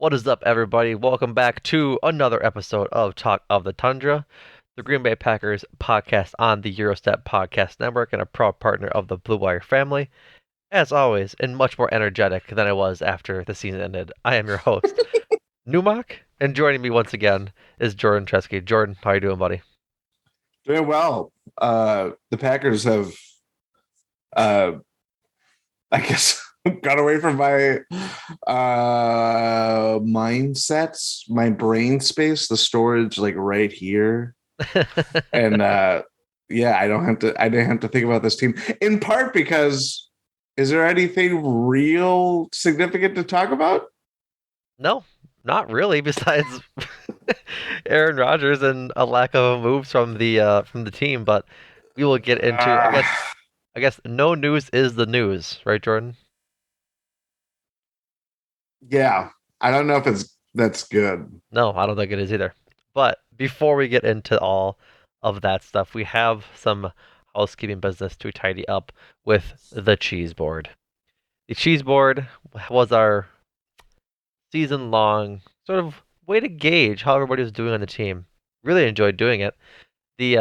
What is up, everybody? Welcome back to another episode of Talk of the Tundra, the Green Bay Packers podcast on the Eurostep Podcast Network and a proud partner of the Blue Wire family. As always, and much more energetic than I was after the season ended, I am your host, Numac, and joining me once again is Jordan Tresky. Jordan, how you doing, buddy? Doing well. The Packers have, uh, I guess, got away from my mindsets, my brain space, the storage like right here, and yeah, I didn't have to think about this team in part because is there anything real significant to talk about? No, not really, besides Aaron Rodgers and a lack of moves from the team, but we will get into Uh, I guess no news is the news, right, Jordan? yeah, I don't know if that's good. No, I don't think it is either. But before we get into all of that stuff, we have some housekeeping business to tidy up with the cheese board. The cheese board was our season long sort of way to gauge how everybody was doing on the team. Really enjoyed doing it. The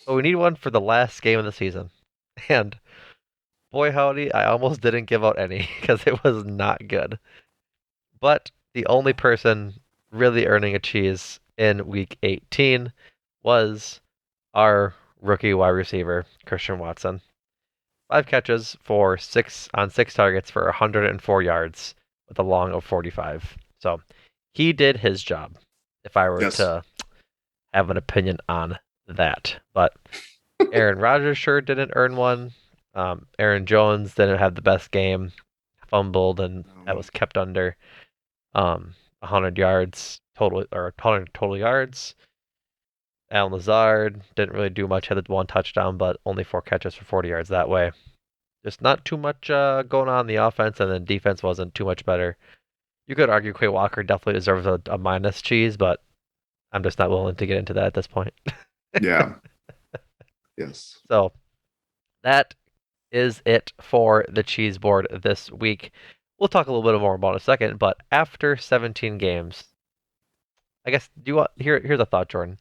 But we need one for the last game of the season. And boy howdy, I almost didn't give out any because it was not good. But the only person really earning a cheese in week 18 was our rookie wide receiver, Christian Watson. 5 catches for six targets for 104 yards with a long of 45. So he did his job, if I were Yes. to have an opinion on that. But Aaron Rodgers sure didn't earn one. Aaron Jones didn't have the best game, fumbled, and that was kept under 100 yards total, or 100 total yards. Alan Lazard didn't really do much, had the one touchdown, but only 4 catches for 40 yards that way. Just not too much going on in the offense, and then defense wasn't too much better. You could argue Quay Walker definitely deserves a minus cheese, but I'm just not willing to get into that at this point. Yeah. Yes. So that is it for the cheese board this week. We'll talk a little bit more about it in a second, but after 17 games, I guess do you want here's a thought, Jordan.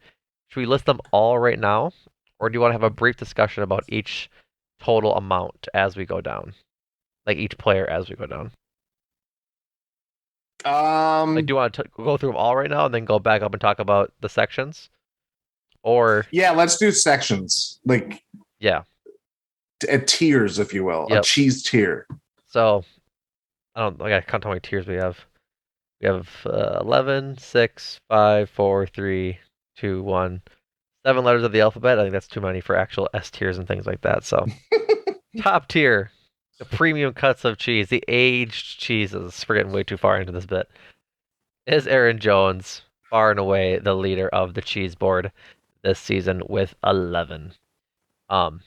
Should we list them all right now, or do you want to have a brief discussion about each total amount as we go down, like each player as we go down? Like, do Um. you want to go through them all right now and then go back up and talk about the sections, or Yeah, let's do sections, like yeah, tiers, if you will, a yep. cheese tier. So I gotta count how many tiers we have. We have 11, 6, 5, 4, 3, 2, 1. 7 letters of the alphabet. I think that's too many for actual S tiers and things like that. So top tier, the premium cuts of cheese, the aged cheeses. We're getting way too far into this bit. Is Aaron Jones far and away the leader of the cheese board this season with 11? Um,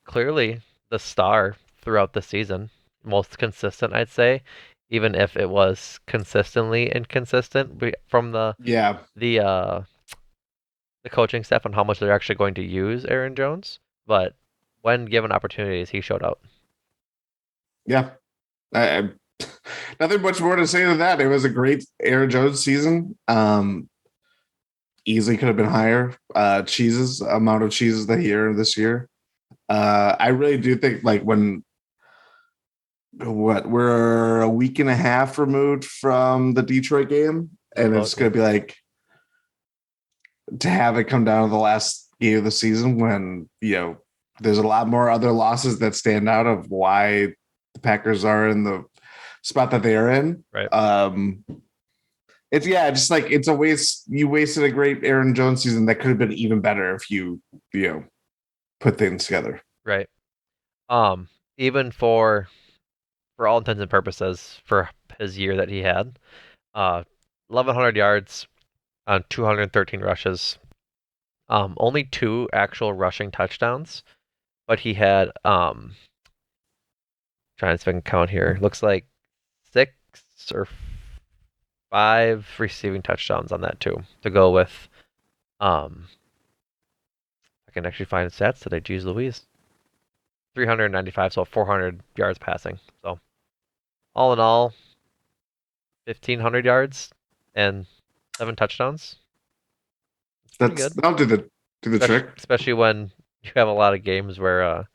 Clearly the star throughout the season, most consistent, I'd say, even if it was consistently inconsistent from Yeah, the uh the coaching staff on how much they're actually going to use Aaron Jones. But when given opportunities, he showed out. yeah. Nothing much more to say than that. It was a great Aaron Jones season. Easily could have been higher. Cheeses amount of cheeses that he earned this year. I really do think like when we're a week and a half removed from the Detroit game, Just and about, it's going yep. to be like to have it come down to the last game of the season when there's a lot more other losses that stand out of why the Packers are in the spot that they are in. Right, It's just like it's a waste. You wasted a great Aaron Jones season that could have been even better if you know put things together. right. Um, Even for all intents and purposes, for his year that he had, uh, 1,100 yards on 213 rushes. Only two actual rushing touchdowns, but he had trying to see if I can count here. Looks like 6 or 5 receiving touchdowns on that too. To go with, I can actually find stats today. Jeez Louise, 395, so 400 yards passing. So all in all, 1,500 yards and 7 touchdowns. It's pretty That's good, that'll do the especially trick. especially when you have a lot of games where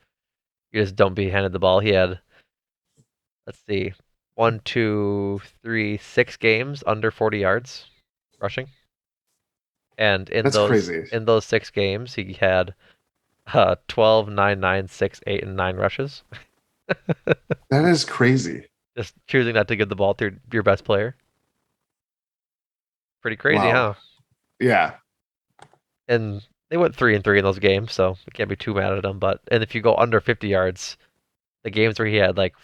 you just don't be handed the ball. He had, let's see, one, two, three, 6 games under 40 yards rushing, and in That's those crazy. in those 6 games, he had 12, 9, 9, 6, 8, and 9 rushes. That is crazy. Just choosing not to give the ball to your best player. Pretty crazy, Wow. huh? Yeah. And they went 3-3 in those games, so we can't be too mad at them. But and if you go under 50 yards, the games where he had like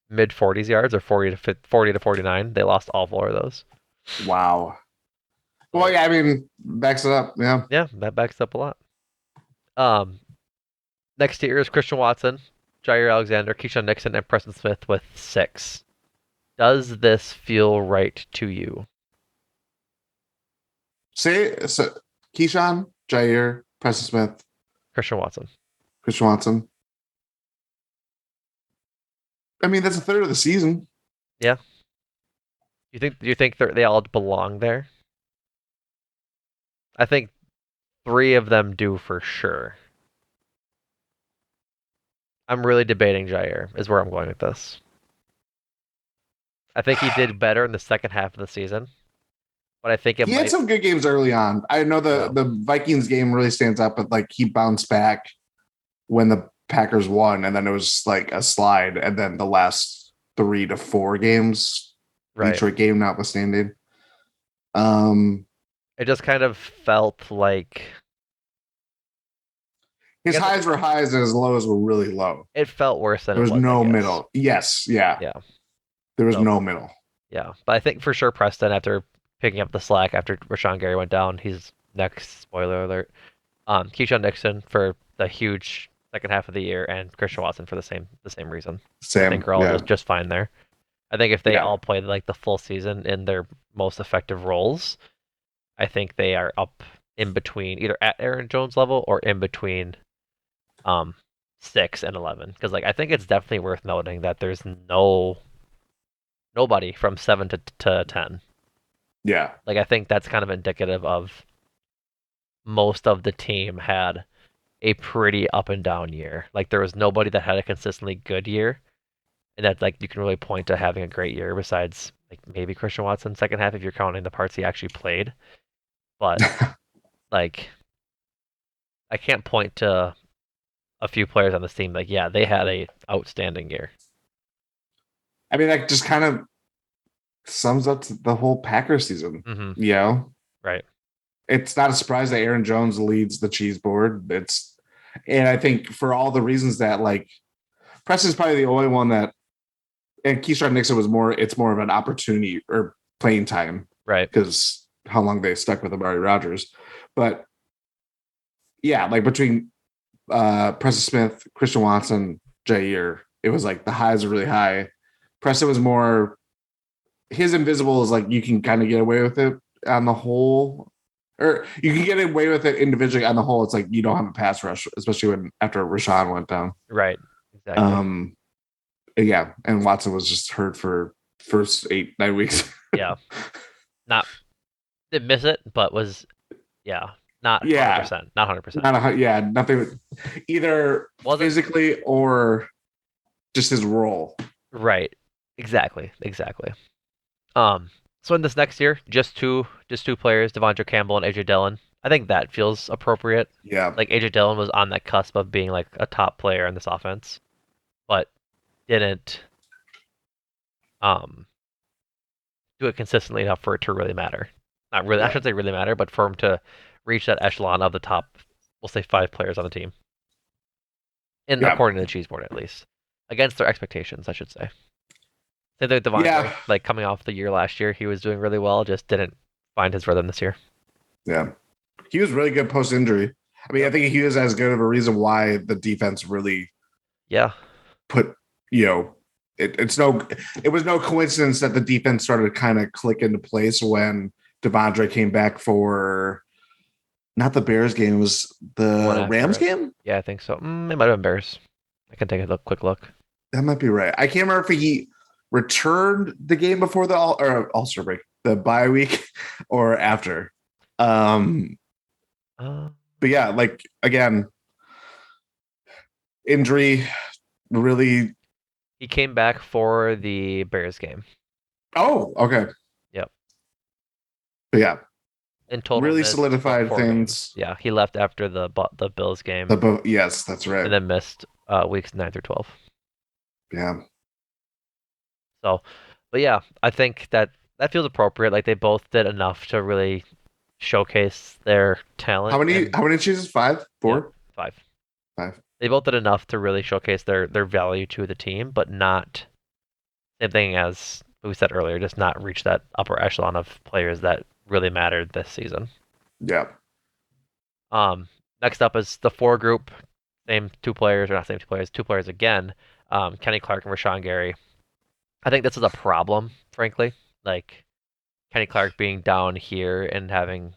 mid 40s yards or 40 to 49, they lost all 4 of those. Wow. Well, So yeah, I mean, backs it up. Yeah. yeah, that backs up a lot. Um, Next tier is Christian Watson, Jair Alexander, Keyshawn Nixon, and Preston Smith with 6. Does this feel right to you? Say so Keyshawn, Jair, Preston Smith, Christian Watson. Christian Watson. I mean, that's a third of the season. Yeah. Do you think they all belong there? I think 3 of them do for sure. I'm really debating Jair, is where I'm going with this. I think he did better in the second half of the season, but I think it He had might. some good games early on. I know the Yeah, the Vikings game really stands out, but like he bounced back when the Packers won, and then it was like a slide, and then the last 3 to 4 games, right. Detroit game notwithstanding. Um, It just kind of felt like I his guess highs were highs and his lows were really low. it felt worse than There it was was, I no guess. middle. Yes, yeah, Yeah. there was So no middle. yeah, but I think for sure Preston, after picking up the slack after Rashawn Gary went down, he's next. Spoiler alert. Keyshawn Nixon for the huge second half of the year, and Christian Watson for the same reason. I think Sam, are all yeah, just fine there. I think if they yeah. all played like the full season in their most effective roles, I think they are up in between, either at Aaron Jones level or in between um 6 and 11. Because like I think it's definitely worth noting that there's nobody from 7 to 10. Yeah. Like I think that's kind of indicative of most of the team had a pretty up and down year. Like there was nobody that had a consistently good year, and that like you can really point to having a great year besides like maybe Christian Watson second half if you're counting the parts he actually played. But like I can't point to a few players on this team like yeah they had a outstanding year. I mean, that just kind of sums up the whole Packer season. Hmm. You know, Right. it's not a surprise that Aaron Jones leads the cheese board. And I think for all the reasons that like Preston's probably the only one that, and Keyshawn Nixon was more. It's more of an opportunity or playing time Right. because how long they stuck with Amari Rodgers, but yeah, like between Preston Smith, Christian Watson, Jair, it was like the highs are really high. Preston was more his invisible is like you can kind of get away with it on the whole, or you can get away with it individually on the whole. It's like you don't have a pass rush, especially when after Rashawn went down. Right. Exactly. Um, yeah, and Watson was just hurt for first 8 9 weeks. Yeah. Not didn't miss it, but was yeah not hundred Yeah, percent. Not 100%. not yeah, nothing either Wasn't physically or just his role. right. Exactly. Exactly. So in this next year, just two players, Devondre Campbell and AJ Dillon. I think that feels appropriate. Yeah, Like AJ Dillon was on that cusp of being like a top player in this offense, but didn't um do it consistently enough for it to really matter. Not really. I yeah, shouldn't say really matter, but for him to reach that echelon of the top, we'll say 5 players on the team, in yeah, according to the cheese board at least, against their expectations, I should say. Same thing with yeah, Devondre. Like coming off the year last year, he was doing really well, just didn't find his rhythm this year. yeah. He was really good post injury. I mean, I Yep. think he was as good of a reason why the defense really Yeah. put, you know, it was no coincidence that the defense started to kind of click into place when Devondre came back for not the Bears game, it was The one the after Rams it. game. Yeah, I think so. It might have been Bears. I can take a quick look. That might be right. I can't remember if returned the game before the All-Star break, the bye week, or after. Um, Uh, but yeah, like again, injury really. he came back for the Bears game. Oh, okay. Yep. But yeah, In total, really missed what, solidified 4 games. things. Yeah, he left after the Bills game, Yes, that's right. and then missed weeks 9 through 12. Yeah. So, but yeah, I think that feels appropriate. Like they both did enough to really showcase their talent. And How many cheeses? Five? yep, Four? 5. Five. They both did enough to really showcase their value to the team, but not same thing as we said earlier, just not reach that upper echelon of players that really mattered this season. Yeah. Um, Next up is the 4 group, same 2 players, or not same 2 players, 2 players again. Kenny Clark and Rashawn Gary. I think this is a problem, frankly. Like Kenny Clark being down here and having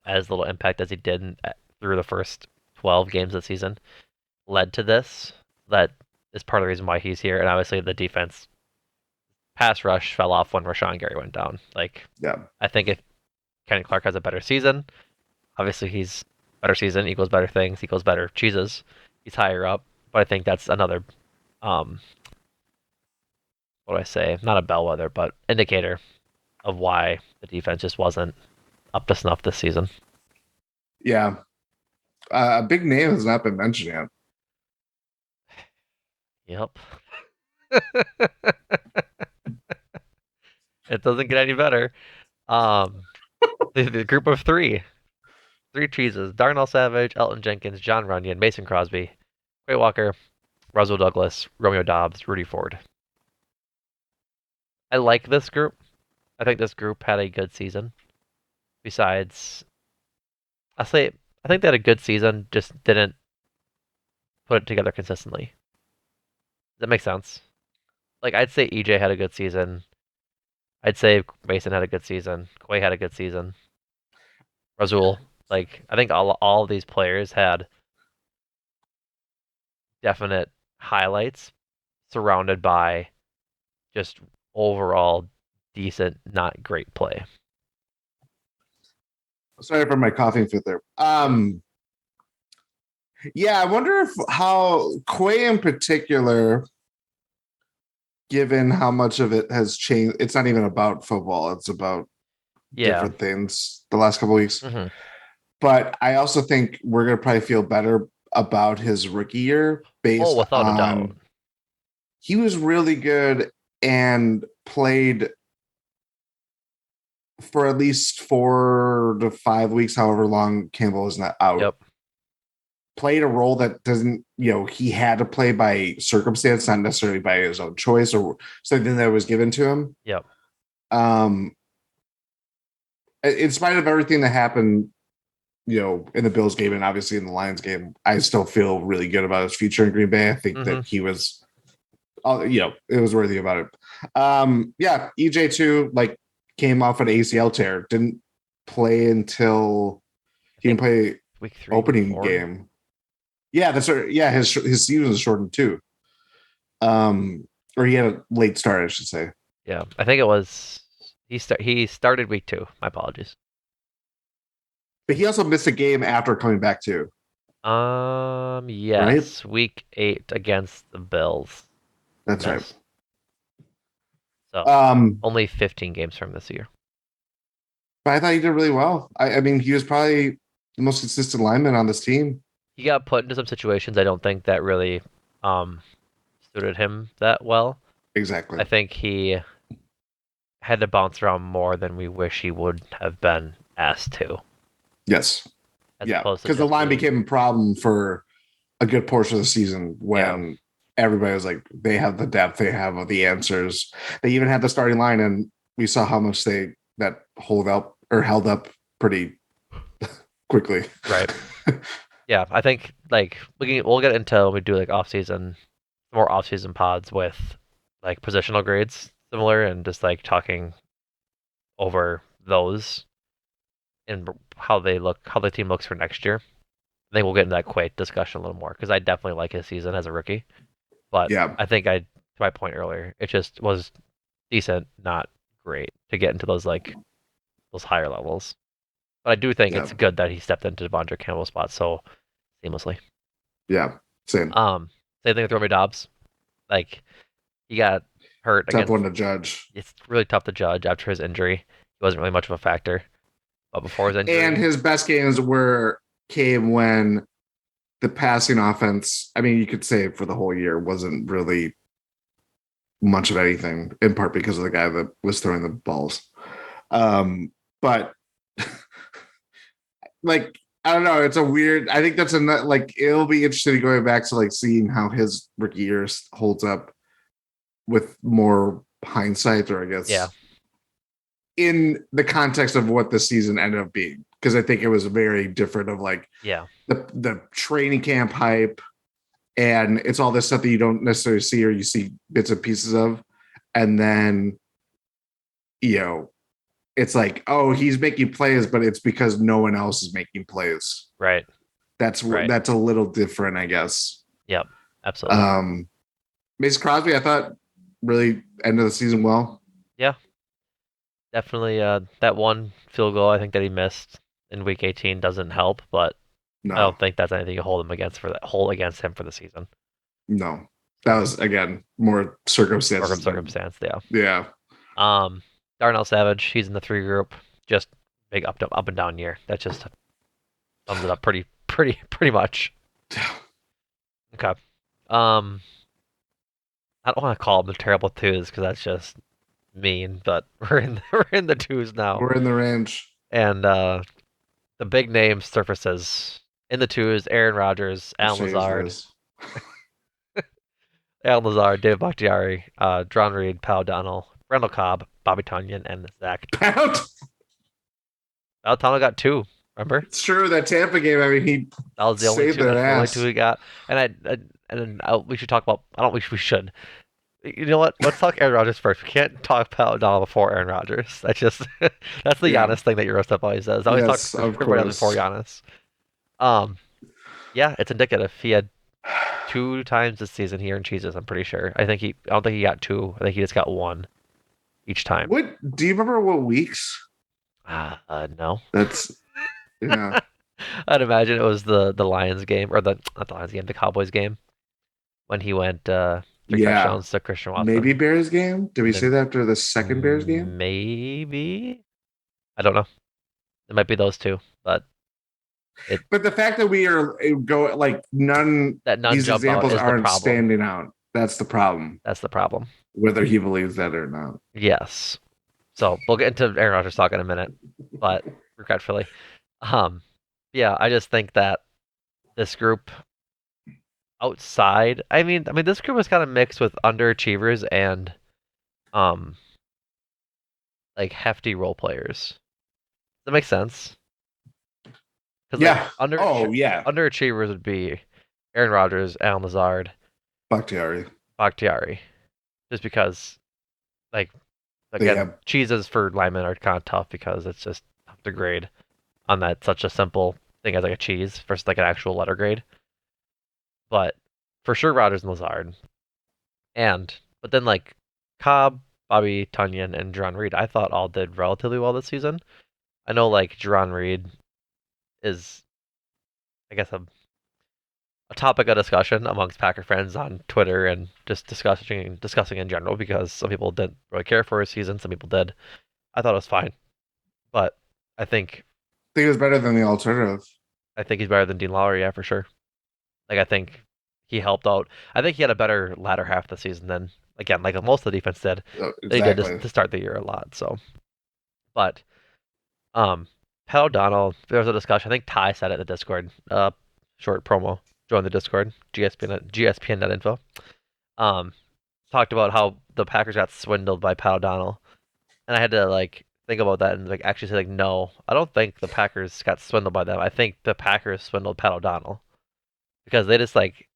as little impact as he did through the first 12 games of the season led to this. That is part of the reason why he's here. And obviously the defense pass rush fell off when Rashawn Gary went down. Like Yeah. I think if Kenny Clark has a better season, obviously he's better season equals better things equals better cheeses. He's higher up, but I think that's another um what do I say? Not a bellwether, but indicator of why the defense just wasn't up to snuff this season. Yeah. A big name has not been mentioned yet. Yep. It doesn't get any better. Um, the group of 3 cheeses: Darnell Savage, Elton Jenkins, John Runyon, Mason Crosby, Quay Walker, Roswell Douglas, Romeo Dobbs, Rudy Ford. I like this group. I think this group had a good season. Besides, I think they had a good season, just didn't put it together consistently. Does that make sense? Like I'd say EJ had a good season. I'd say Mason had a good season. Quay had a good season. Razul. Like I think all of these players had definite highlights surrounded by just overall decent, not great play. Sorry for my coughing fit there. Yep. Yeah, I wonder if how Quay in particular, given how much of it has changed, it's not even about football, it's about Yeah. different things the last couple of weeks. Hmm. But I also think we're gonna probably feel better about his rookie year Oh, based without a doubt. on he was really good and played for at least 4 to 5 weeks, however long Campbell is not out. Yep. Played a role that doesn't, he had to play by circumstance, not necessarily by his own choice or something that was given to him. Yep. Um, in spite of everything that happened, in the Bills game and obviously in the Lions game, I still feel really good about his future in Green Bay. I think that he was, it was worthy about it. Yeah, EJ too, like came off an ACL tear, didn't play until he didn't play week 3, opening week 4. game. Yeah, that's right. Yeah, his season was shortened too. Or he had a late start, I should say. Yeah, I think it was he started week 2. My apologies. But he also missed a game after coming back too. Yes, Right? week 8 against the Bills. That's right. Yes. So Um, only 15 games from this year. but I thought he did really well. I mean, he was probably the most consistent lineman on this team. He got put into some situations I don't think that really um suited him that well. Exactly. I think he had to bounce around more than we wish he would have been asked to. Yes. As Yeah. opposed to Because the just line being, became a problem for a good portion of the season when everybody was like, they have the depth, they have the answers. They even had the starting line, and we saw how much that held up pretty quickly. right. Yeah, I think like we'll get into when we do like more off season pods with like positional grades similar and just like talking over those and how they look, how the team looks for next year. I think we'll get into that Quake discussion a little more because I definitely like his season as a rookie. But Yeah. I think to my point earlier, it just was decent, not great to get into those higher levels. But I do think Yeah. it's good that he stepped into Devondre Campbell's spot so seamlessly. Yeah. Same. Um, Same thing with Romeo Dobbs. Like he got hurt Tough against. one to judge. It's really tough to judge after his injury. He wasn't really much of a factor. But before his And injury, his best games came when the passing offense, I mean, you could say for the whole year, wasn't really much of anything, in part because of the guy that was throwing the balls. But like, I don't know. It's a weird. I think that's like it'll be interesting going back to like seeing how his rookie year holds up with more hindsight, or I yeah, guess in the context of what the season ended up being, because I think it was very different of like yeah, the training camp hype, and it's all this stuff that you don't necessarily see or you see bits and pieces of, and then you know it's like, oh, he's making plays, but it's because no one else is making plays. right, right. That's a little different, I guess. Yep, absolutely. Um, Mason Crosby, I thought really ended the season well. Yeah, definitely. That one field goal I think that he missed in week 18 doesn't help, but I No, don't think that's anything to hold against him for the season. no, that So, was again more circumstances than circumstance, yeah. yeah. Um, Darnell Savage, he's in the three group. Just big up and down year. That just sums it up pretty much. Okay. Um, I don't want to call them the terrible twos because that's just mean, but we're in the twos now, We're in the range. and the big name surfaces in the twos: Aaron Rodgers, Let's change this. Alan Lazard, David Bakhtiari, John Reed, Pal O'Donnell, Randall Cobb, Bobby Tunyon, and Zach Tom. Pound. O'Donnell got two. Remember? It's true that Tampa game. I mean, he That was the only saved two. their That's the only two ass. we got. And we should talk about. I don't wish we should. You know what? Let's talk Aaron Rodgers first. We can't talk about O'Donnell before Aaron Rodgers. That's just that's the Yeah. Giannis thing that Eurostep always says. I always talk Yes, of everybody else before course. Giannis. Um, yeah, it's indicative. He had two times this season he earned cheeses. I'm pretty sure. I don't think he got two. I think he just got one each time. What do you remember? What weeks? No. That's yeah. I'd imagine it was the Lions game or the not the Lions game, the Cowboys game when he went three Yeah. touchdowns to Christian Watson. Maybe Bears game. Did we And say then that after the second Bears game? maybe I don't know. It might be those two, but it But the fact that we are go like none that none these jump out examples is the aren't problem. standing out. That's the problem. That's the problem. Whether he believes that or not. Yes. So we'll get into Aaron Rodgers talk in a minute, but regretfully, um, yeah, I just think that this group outside, I mean, this group is kind of mixed with underachievers and um, like hefty role players. Does that make sense? Because like Yeah. Oh yeah. underachievers would be Aaron Rodgers, Alan Lazard, Bakhtiari. Bakhtiari, just because like They again, have cheeses for linemen are kind of tough because it's just tough to grade on that such a simple thing as like a cheese versus like an actual letter grade. But for sure, Rodgers and Lazard, but then like Cobb, Bobby Tunyon, and Jerron Reed, I thought all did relatively well this season. I know like Jerron Reed is, I guess, a topic of discussion amongst Packer fans on Twitter and just discussing in general because some people didn't really care for his season, some people did. I thought it was fine, but I think think it was better than the alternative. I think he's better than Dean Lowry, yeah, for sure. Like I think he helped out. I think he had a better latter half of the season than again, like most of the defense did. They did Exactly. to start the year a lot. So, but um, Pat O'Donnell, there was a discussion. I think Ty said it in the Discord. Short promo. Join the Discord. GSPN.info. Um, talked about how the Packers got swindled by Pat O'Donnell, and I had to like think about that and like actually say like no, I don't think the Packers got swindled by them. I think the Packers swindled Pat O'Donnell because they just like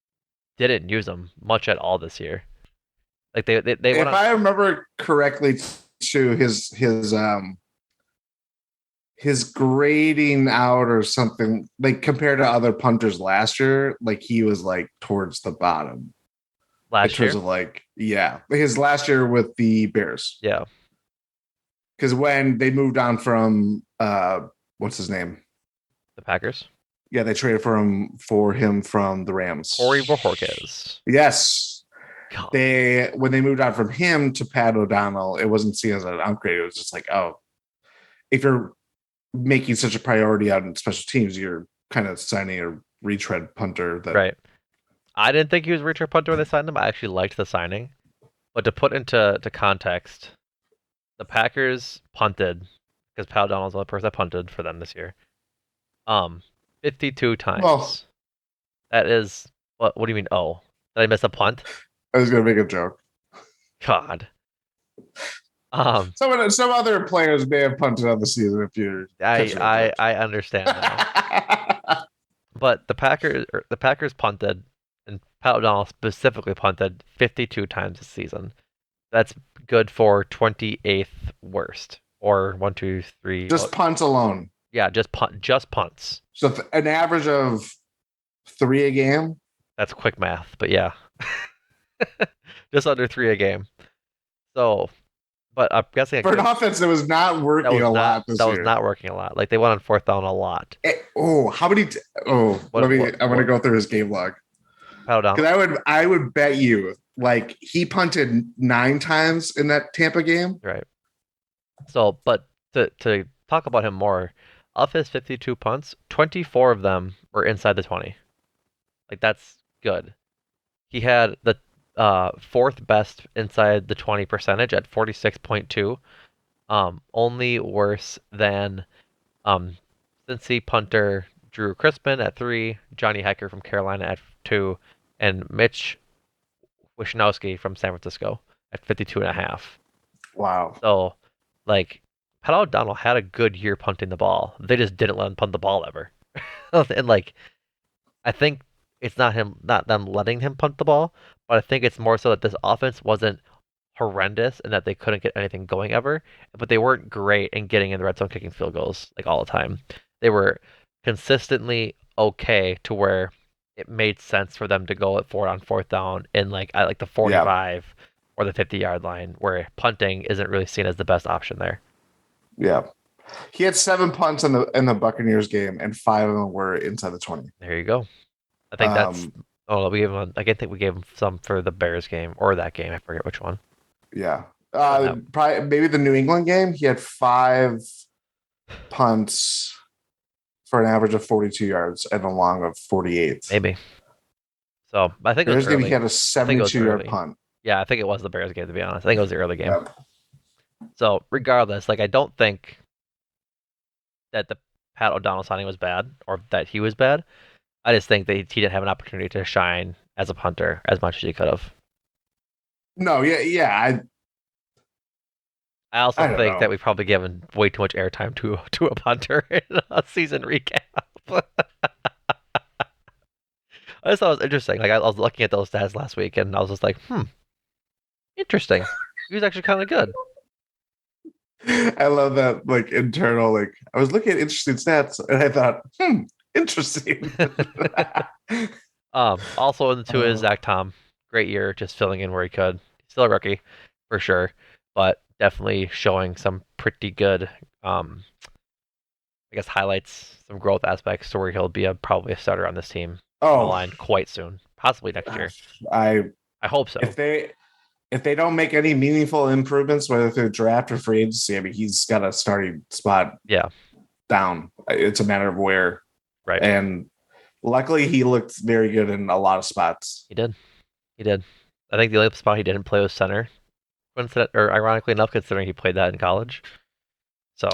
didn't use him much at all this year. Like they went If on. I remember correctly, to his grading out or something, like compared to other punters last year, like he was like towards the bottom. in Last terms year? of like, yeah, his last year with the Bears. Yeah. Because when they moved on from what's his name? The Packers? Yeah, they traded for him from the Corey Rams. Bojorquez. Yes. God. They when they moved on from him to Pat O'Donnell, it wasn't seen as an upgrade. It was just like, oh, if you're making such a priority out in special teams, you're kind of signing a retread punter that Right. I didn't think he was a return punter when they signed him. I actually liked the signing. But to put into context, the Packers punted because Pat O'Donnell's the only person that punted for them this year. Um, 52 well, times. That is what do you mean? Oh, did I miss a punt? I was gonna make a joke. God. Um, Some other players may have punted on the season if you're I catching that I drift. I understand now. But the Packers punted, and Pat O'Donnell specifically punted 52 times this season. That's good for 28th worst, or one, two, three. Oh, Just punts alone. yeah, just punts. So an average of 3 a game. That's quick math, but yeah, just under three a game. So, but I'm guessing a For an good offense that was not working a lot that this was year. not working a lot. Like they went on fourth down a lot. How many? Let me. I'm gonna What go through his game log Pat because O'Donnell? I would bet you like he punted 9 times in that Tampa game. Right. So, but to talk about him more, of his 52 punts, 24 of them were inside the 20. Like that's good. He had the fourth best inside the 20 percentage at 46.2. Only worse than um, Cincy punter Drew Crispin at 3, Johnny Hecker from Carolina at 2, and Mitch Wishnowsky from San Francisco at 52 and a half. Wow. So, like, Pat O'Donnell had a good year punting the ball. They just didn't let him punt the ball ever. And like, I think it's not them letting him punt the ball, but I think it's more so that this offense wasn't horrendous and that they couldn't get anything going ever, but they weren't great in getting in the red zone kicking field goals like all the time. They were consistently okay to where it made sense for them to go it for it on fourth down in like at like the Yeah. 45 or the 50-yard line where punting isn't really seen as the best option there. Yeah. He had 7 punts in the Buccaneers game, and 5 of them were inside the 20. There you go. I think that's Um, oh we gave him I think we gave him some for the Bears game or that game. I forget which one. yeah. No, Probably maybe the New England game. He had 5 punts for an average of 42 yards and a long of 48. maybe. So I think it was Bears game, he early. had a I think it was 72-yard early. punt. Yeah, I think it was the Bears game to be honest. I think it was the early game. Yeah. So regardless, like I don't think that the Pat O'Donnell signing was bad or that he was bad. I just think that he didn't have an opportunity to shine as a punter as much as he could have. No, yeah. I also I don't think that know. we've probably given way too much airtime to a punter in a season recap. I just thought it was interesting. Like I was looking at those stats last week, and I was just like, interesting. He was actually kind of good. I love that like internal like I was looking at interesting stats and I thought, interesting. Also in the two is uh, Zach Tom. Great year, just filling in where he could. Still a rookie, for sure, but definitely showing some pretty good, I guess, highlights, some growth aspects to where he'll be probably a starter on this team on the oh, line quite soon, possibly next year. I I hope so. if they don't make any meaningful improvements, whether through draft or free agency, I mean, he's got a starting spot Yeah, down. It's a matter of where. right. And luckily, he looked very good in a lot of spots. He did. He did. I think the only spot he didn't play was center, or ironically enough, considering he played that in college. So,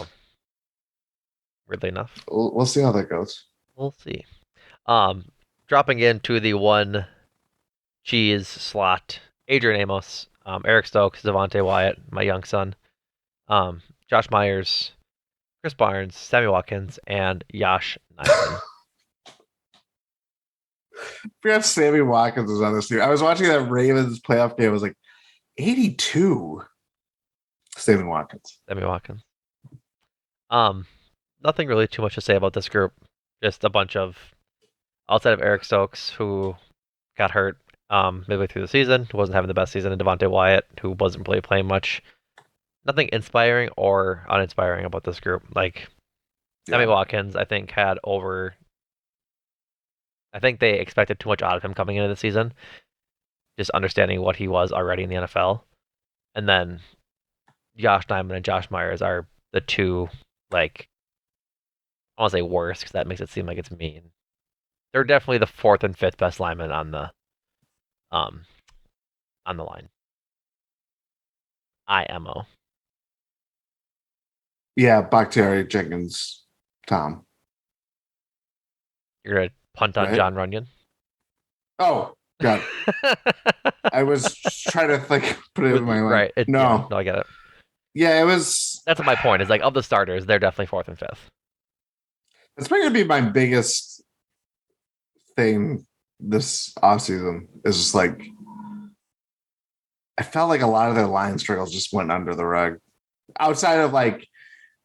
weirdly enough, We'll see how that goes. we'll see. Um, Dropping into the one cheese slot, Adrian Amos, Eric Stokes, Devontae Wyatt, my young son, Josh Myers, Chris Barnes, Sammy Watkins, and Yash Nyland. I forgot Sammy Watkins was on this team. I was watching that Ravens playoff game. I was like, 82. Sammy Watkins. Sammy Watkins. Um, Nothing really too much to say about this group. Just a bunch of outside of Eric Stokes who got hurt midway through the season, who wasn't having the best season, and Devontae Wyatt, who wasn't really playing much. Nothing inspiring or uninspiring about this group. Like Sammy Yeah. Watkins, I think had over. I think they expected too much out of him coming into the season, just understanding what he was already in the NFL. And then Josh Nyman and Josh Myers are the two, like, I want to say worst because that makes it seem like it's mean. They're definitely the fourth and fifth best linemen um on the line. IMO. Yeah, Bakhtiari, Jenkins, Tom, You're gonna punt on right? John Runyon. Oh, God. I was trying to think, put it in my mind. Right. Yeah. No. No, I get it. Yeah, it was. That's my point. Is like of the starters, they're definitely fourth and fifth. It's probably going to be my biggest thing this offseason is just like, I felt like a lot of their line struggles just went under the rug. Outside of like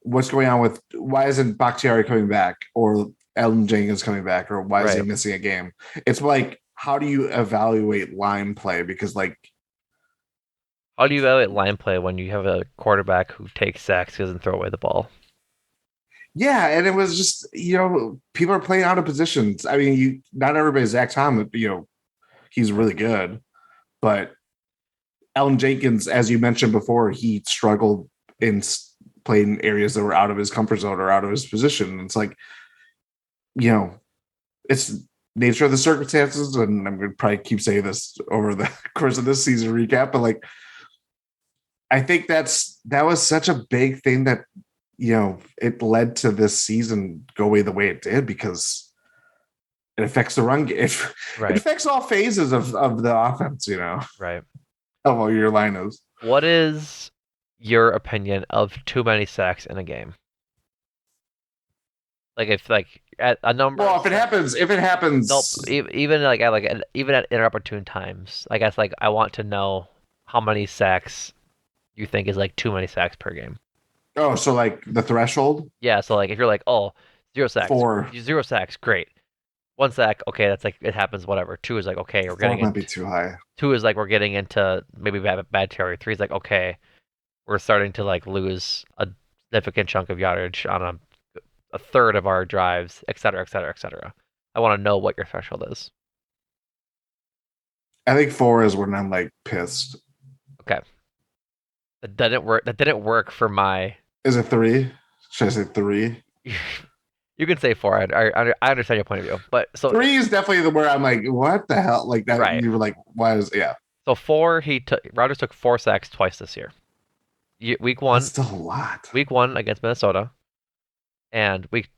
what's going on with why isn't Bakhtiari coming back or Elton Jenkins coming back or why is he Right. missing a game? It's like, how do you evaluate line play? Because like, How do you evaluate line play when you have a quarterback who takes sacks, doesn't throw away the ball? yeah, and it was just, people are playing out of positions. I mean, not everybody's Zach Tom, he's really good, but Elton Jenkins, as you mentioned before, he struggled in playing areas that were out of his comfort zone or out of his position. And it's like, you know, it's nature of the circumstances, and I'm going to probably keep saying this over the course of this season recap, but like, I think that was such a big thing that it led to this season go away the way it did because it affects the run game. It Right. affects all phases of the offense. Right. How well your line is. What is your opinion of too many sacks in a game? Like if like at a number of Well, if it nope, happens, even even at inopportune times. I guess like I want to know how many sacks you think is like too many sacks per game. oh, so like the threshold Yeah, so like if you're like, oh, 0 sacks, four, 0 sacks, great. 1 sack, okay, that's like it happens, whatever. Two is like okay, we're four getting might be into too high. two is like we're getting into maybe bad territory. Three is like okay, we're starting to like lose a significant chunk of yardage on a third of our drives, et cetera, et cetera, et cetera. I want to know what your threshold is. I think four is when I'm like pissed. Okay, that didn't work. That didn't work for my. Is it three? Should I say three? You can say four. I understand your point of view, but so Three is definitely the where I'm like, what the hell? Like that, right. you were like, why is yeah? So four. Rodgers took 4 sacks twice this year. Week That's one, still a lot. week one against Minnesota, and week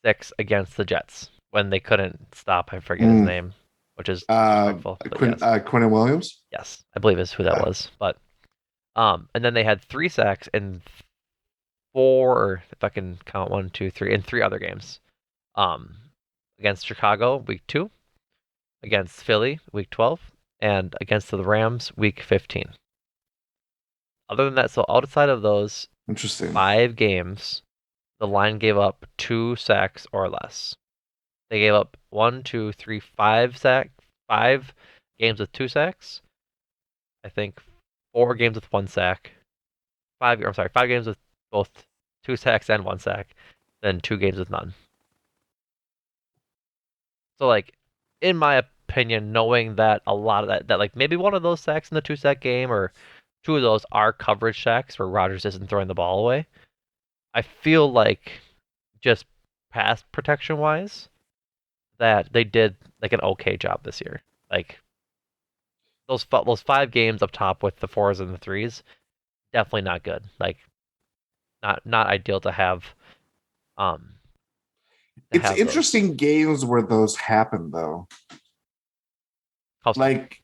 6 against the Jets when they couldn't stop. I forget his Mm. name, which is disrespectful, but yes, Quinn Williams. yes, I believe is who that Yeah. was. But and then they had 3 sacks in four, or if I can count one, two, three, in 3 other games. Um, against Chicago, week 2, against Philly, week 12, and against the Rams, week 15. Other than that, so outside of those Interesting. 5 games, the line gave up 2 sacks or less. They gave up 5 games with 2 sacks. I think 4 games with 1 sack. I'm sorry, 5 games with both 2 sacks and 1 sack. Then 2 games with none. So like, in my opinion, knowing that a lot of that like maybe one of those sacks in the 2 sack game or two of those are coverage sacks where Rodgers isn't throwing the ball away. I feel like just pass protection wise, that they did like an okay job this year. Like those 5 games up top with the fours and the threes, definitely not good. Like not ideal um to It's have those. interesting games where those happen though. How so? Like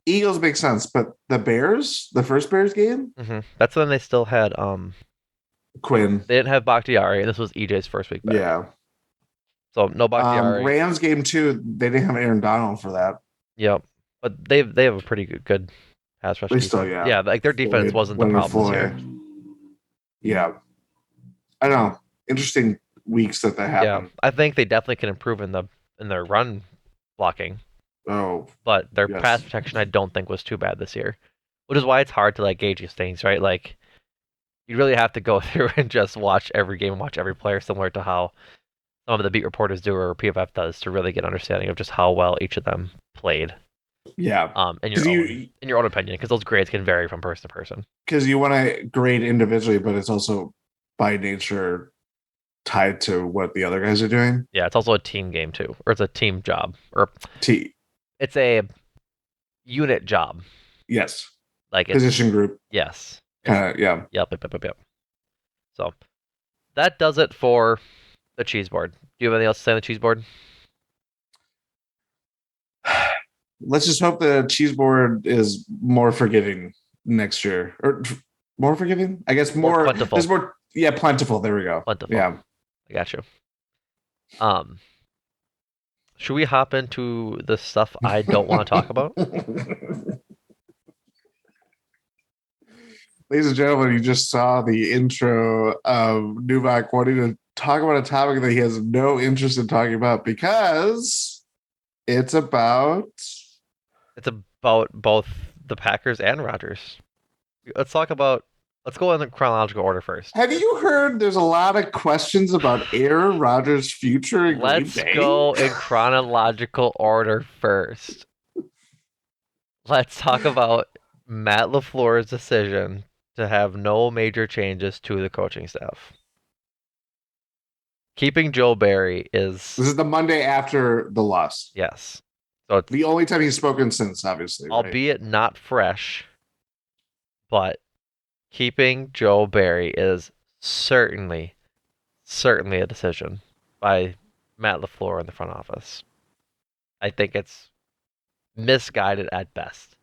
Eagles make sense, but the Bears, the first Bears game, That's when they still had Quinn. they didn't have Bakhtiari, and this was EJ's first week back. Yeah. So no Bakhtiari. Rams game too. They didn't have Aaron Donald for that. Yep. But they have a pretty good pass rush They still, defense. yeah. Yeah, like their defense Floyd, wasn't the Leonard problem this year. Floyd. Yeah. I don't know. Interesting weeks that Yeah, happen. I think they definitely can improve in their run blocking. Oh, but their pass yes. protection I don't think was too bad this year, which is why it's hard to like gauge these things, right? Like you really have to go through and just watch every game and watch every player, similar to how some of the beat reporters do or PFF does, to really get an understanding of just how well each of them played. Yeah. In Because your own opinion, because those grades can vary from person to person. you want to grade individually, but it's also by nature tied to what the other guys are doing. Yeah, it's also a team game too, or it's a team job, or T. it's a unit job. Yes. Like it's Position group. yes, it's Kind of. Yeah. yep. So that does it for the cheese board. Do you have anything else to say on the cheese board? Let's just hope the cheese board is more forgiving next year, or more forgiving. I guess More more. plentiful. There's more. Yeah, plentiful. There we go. Plentiful. Yeah. I got you. Um, should we hop into the stuff I don't want to talk about? Ladies and gentlemen, you just saw the intro of Numac wanting to talk about a topic that he has no interest in talking about because it's about. It's about both the Packers and Rodgers. Let's talk about. Let's go in the chronological order first. Have you heard there's a lot of questions about Aaron Rodgers' future in Green Let's Bay? go in chronological order first. Let's talk about Matt LaFleur's decision to have no major changes to the coaching staff. Keeping Joe Barry This is is the Monday after the loss. yes. So it's The only time he's spoken since, obviously, right? albeit not fresh, but keeping Joe Barry is certainly a decision by Matt LaFleur in the front office. I think it's misguided at best.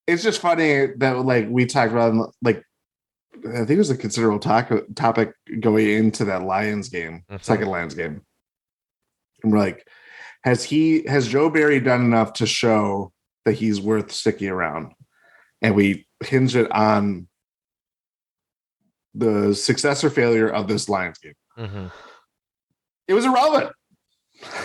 It's just funny that like we talked about like I think it was a considerable topic going into that Lions game, second Lions game. And we're like, has Joe Barry done enough to show that he's worth sticking around? And we hinge it on the success or failure of this Lions game. Mm-hmm. It was irrelevant.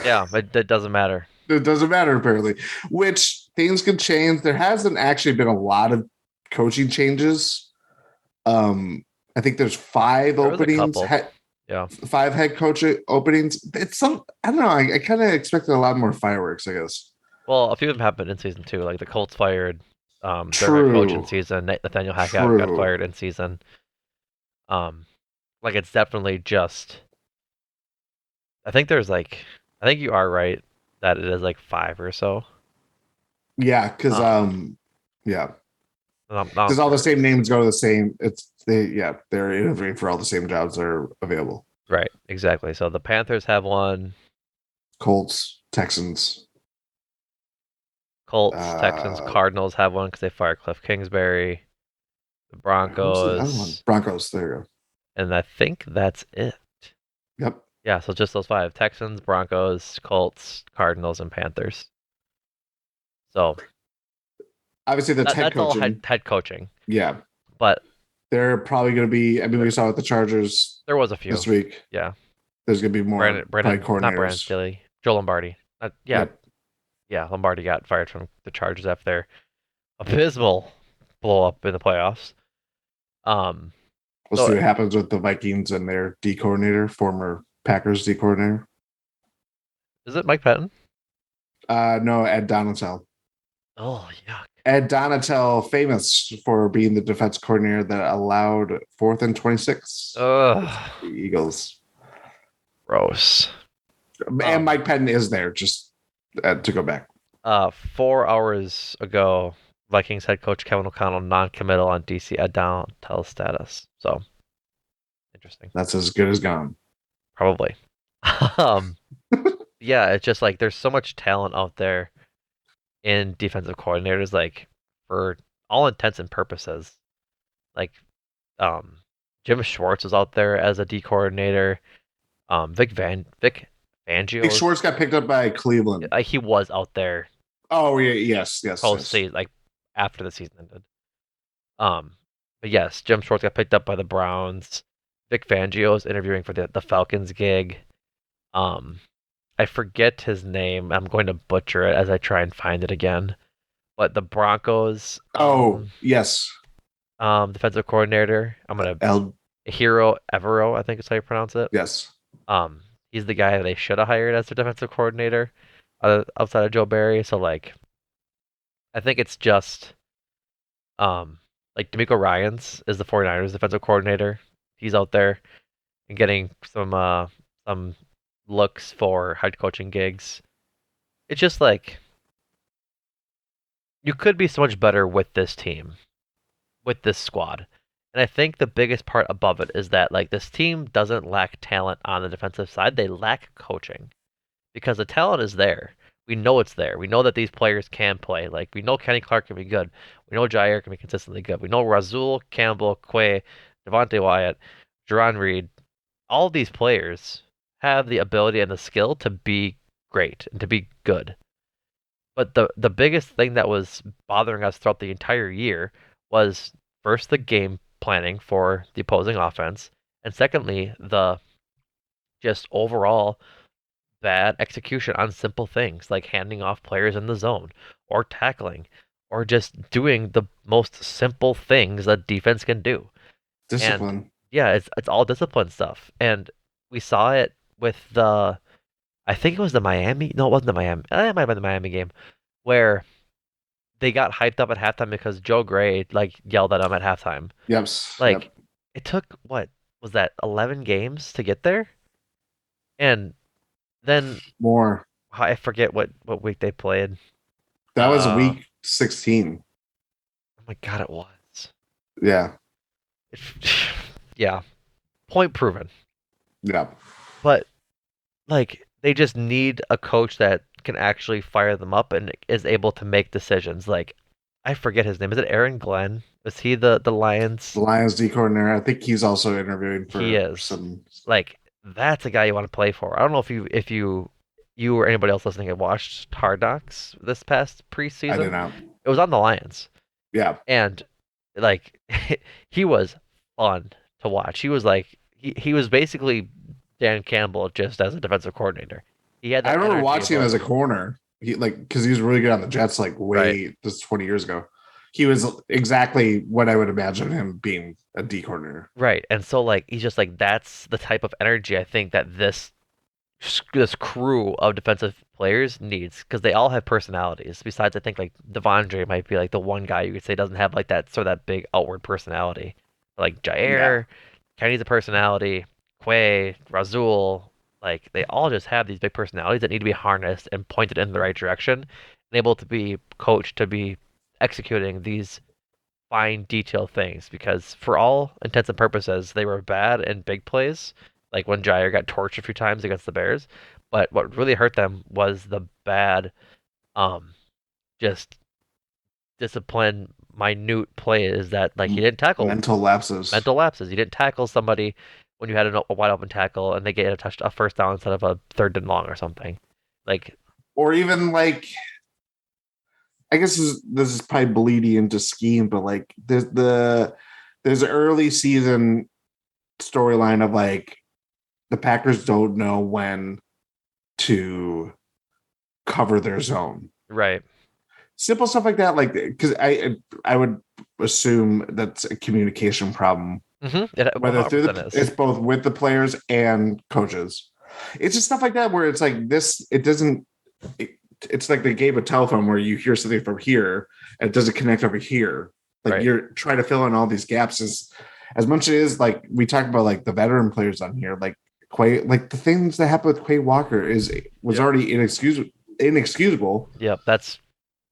Yeah, it doesn't matter. It doesn't matter, apparently. Which things can change. There hasn't actually been a lot of coaching changes. I think there's 5 There was a openings. couple. Yeah. 5 head coach openings. It's some. I don't know. I kind of expected a lot more fireworks. I guess. Well, a few of them happened in season 2. Like the Colts fired their head coach in True. season. Nathaniel Hackett got True. fired in season. Um, like it's definitely just. I think there's like. I think you are right that it is like 5 or so. Yeah, because yeah, because all the same names go to the same. They're interviewing for all the same jobs that are available. Right, exactly. So the Panthers have one. Colts, Texans. Colts, Texans, Cardinals have one because they fired Cliff Kingsbury. The Broncos. Broncos. There you go. And I think that's it. Yep. Yeah, so just those 5: Texans, Broncos, Colts, Cardinals, and Panthers. So obviously that's head coaching. All head coaching. Yeah, but they're probably going to be. I mean, we saw with the Chargers. There was a few this week. Yeah, there's going to be more. Brandon, not Brandon Staley, Joe Lombardi. Yeah, Lombardi got fired from the Chargers after their abysmal blow up in the playoffs. We'll see what happens with the Vikings and their D coordinator, former Packers D coordinator. Is it Mike Patton? No, Ed Donatel. Oh, yuck. Ed Donatel, famous for being the defense coordinator that allowed 4th and 26. The Eagles. Gross. And Mike Patton is there, just to go back. 4 hours ago, Vikings head coach Kevin O'Connell non-committal on DC Ed Donatel status. So, interesting. That's as good as gone. Probably. Yeah, it's just like there's so much talent out there in defensive coordinators, like for all intents and purposes. Like Jim Schwartz was out there as a D coordinator. Vic Fangio. Vic Schwartz got picked up by Cleveland. He was out there. Oh yeah, yes. Post-season, like after the season ended. But yes, Jim Schwartz got picked up by the Browns. Vic Fangio is interviewing for the Falcons gig. I forget his name. I'm going to butcher it as I try and find it again. But the Broncos Oh, yes. defensive coordinator. I'm gonna L. Hero Evero, I think is how you pronounce it. Yes. Um, he's the guy they should have hired as their defensive coordinator, outside of Joe Barry. So like, I think it's just like D'Amico Ryans is the 49ers defensive coordinator. He's out there and getting some looks for head coaching gigs. It's just like you could be so much better with this team, with this squad. And I think the biggest part above it is that like this team doesn't lack talent on the defensive side. They lack coaching because the talent is there. We know it's there. We know that these players can play. Like we know Kenny Clark can be good. We know Jair can be consistently good. We know Razul, Campbell, Quay, Devontae Wyatt, Jerron Reed, all these players have the ability and the skill to be great and to be good. But the biggest thing that was bothering us throughout the entire year was first the game planning for the opposing offense, and secondly the just overall bad execution on simple things like handing off players in the zone or tackling or just doing the most simple things that defense can do. And Discipline. yeah, it's all discipline stuff. And we saw it with the I think it was the Miami. No, it wasn't the Miami. It might have been the Miami game where they got hyped up at halftime because Joe Gray like yelled at them at halftime. Yep. Yep. Like it took what was that 11 games to get there, and then More. I forget what week they played. That was Uh, week 16. oh my God, it was. Yeah. It, yeah, point proven. Yeah. But like they just need a coach that can actually fire them up and is able to make decisions. Like I forget his name. Is it Aaron Glenn? Is he the The Lions? Lions D coordinator. I think he's also interviewing He for is. some. Like that's a guy you want to play for. I don't know if you or anybody else listening have watched Hard Knocks this past I did preseason. not. It was on the Lions, Yeah. and like he was fun to watch. He was like he was basically Dan Campbell just as a defensive coordinator. He had I that remember energy watching him about as a him. corner. He like because he was really good on the Jets like Right. way this 20 years ago. He was exactly what I would imagine him being a D coordinator. Right. And so like he's just like that's the type of energy I think that this crew of defensive players needs because they all have personalities. Besides, I think like Devondre might be like the one guy you could say doesn't have like that sort of that big outward personality. Like Yeah. Jair, Kenny's a personality, Quay, Razul, like they all just have these big personalities that need to be harnessed and pointed in the right direction and able to be coached to be executing these fine detail things because for all intents and purposes they were bad in big plays like when Jair got torched a few times against the Bears, but what really hurt them was the bad um just discipline minute plays that like he didn't tackle Mental lapses. mental lapses. He didn't tackle somebody when you had a wide open tackle and they get a first down instead of a third and long or something. Like Or even like I guess this is probably bleeding into scheme, but like there's an early season storyline of like the Packers don't know when to cover their zone. right. Simple stuff like that, like because I would assume that's a communication problem, It whether through 100% the is. it's both with the players and coaches. It's just stuff like that where it's like this. It doesn't. It, it's like they gave a telephone where you hear something from here and it doesn't connect over here. Like Right. you're trying to fill in all these gaps as much as like we talk about like the veteran players on here, like Quay, like the things that happened with Quay Walker was Yep. already inexcusable. Yep.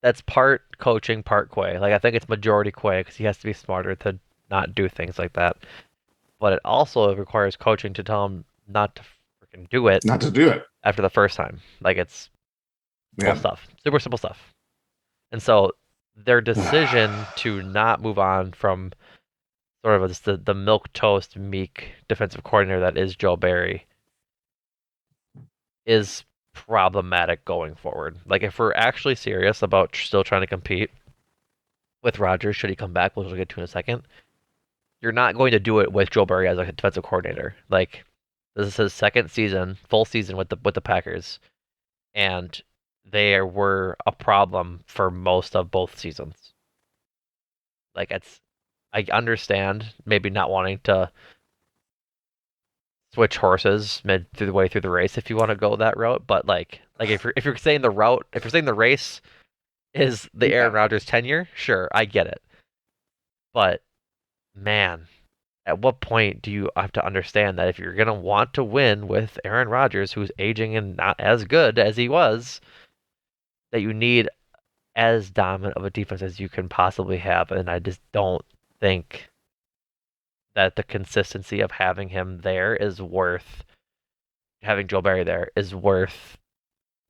That's part coaching, part Quay. Like I think it's majority Quay because he has to be smarter to not do things like that. But it also requires coaching to tell him not to freaking do it Not to do it. after the first time. Like it's simple Yeah. stuff, super simple stuff. And so their decision to not move on from sort of just the milk toast meek defensive coordinator that is Joe Barry is problematic going forward. Like if we're actually serious about still trying to compete with Rodgers, should he come back, which we'll get to in a second, you're not going to do it with Joe Burrow as a defensive coordinator. Like this is his second season, full season with the Packers. and they were a problem for most of both seasons. Like I understand maybe not wanting to switch horses mid through the way through the race if you want to go that route, but like if you're saying the route, if you're saying the race is the Aaron Yeah. Rodgers tenure, sure, I get it. But man, at what point do you have to understand that if you're going to want to win with Aaron Rodgers, who's aging and not as good as he was, that you need as dominant of a defense as you can possibly have? And I just don't think that the consistency of having him there is worth having Joe Barry there is worth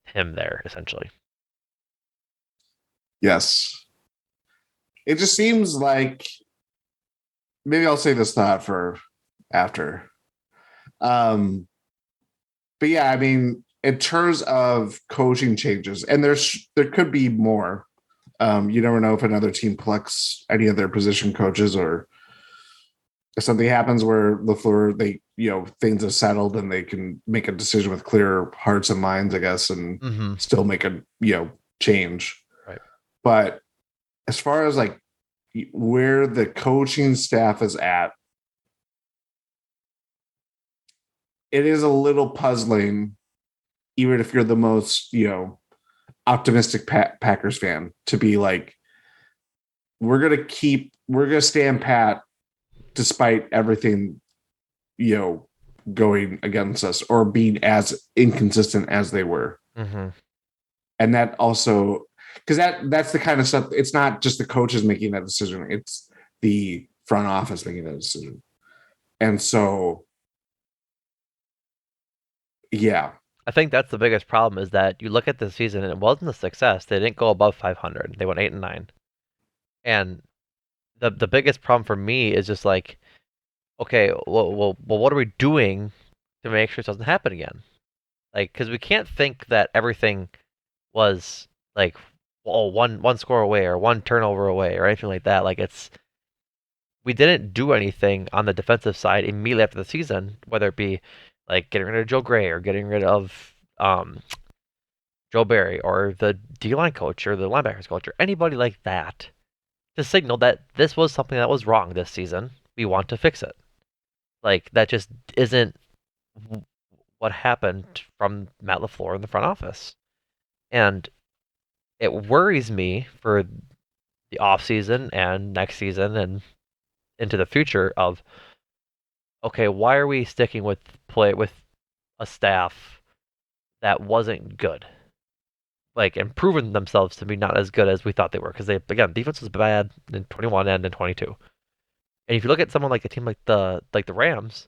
him there essentially. Yes. It just seems like maybe I'll save this thought for after. Um, but yeah, I mean, in terms of coaching changes, and there could be more. You never know if another team collects any of their position coaches, or if something happens where LaFleur, things have settled and they can make a decision with clear hearts and minds, I guess, and Mm-hmm. still make a change. Right. But as far as like where the coaching staff is at, it is a little puzzling, even if you're the most optimistic Packers fan, to be like, we're gonna stand pat despite everything going against us or being as inconsistent as they were. Mm-hmm. And that also, because that's the kind of stuff, it's not just the coaches making that decision, it's the front office making that decision. And so yeah. I think that's the biggest problem is that you look at the season and it wasn't a success. They didn't go above 500. They went 8-9. And the biggest problem for me is just like, okay, well, what are we doing to make sure it doesn't happen again? Like, because we can't think that everything was like, oh, one score away or one turnover away or anything like that. Like, we didn't do anything on the defensive side immediately after the season, whether it be like getting rid of Joe Gray or getting rid of Joe Barry or the D line coach or the linebackers coach or anybody like that to signal that this was something that was wrong this season. We want to fix it. Like, that just isn't what happened from Matt LaFleur in the front office. And it worries me for the offseason and next season and into the future of, okay, why are we sticking with a staff that wasn't good? Like, and proven themselves to be not as good as we thought they were. Because again, defense was bad in 21 and in 22. And if you look at someone like a team like the Rams,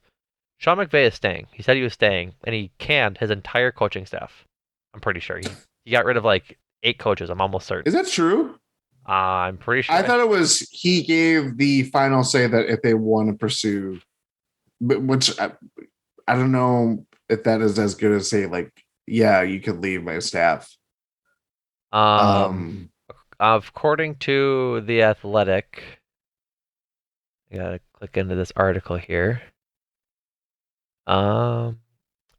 Sean McVay is staying. He said he was staying, and he canned his entire coaching staff. I'm pretty sure he got rid of like 8 coaches. I'm almost certain. Is that true? I'm pretty I sure. thought it was he gave the final say that if they want to pursue, but which I don't know if that is as good as say like, yeah, you could leave my staff. Um, Um, according to the Athletic, I gotta click into this article here. Um,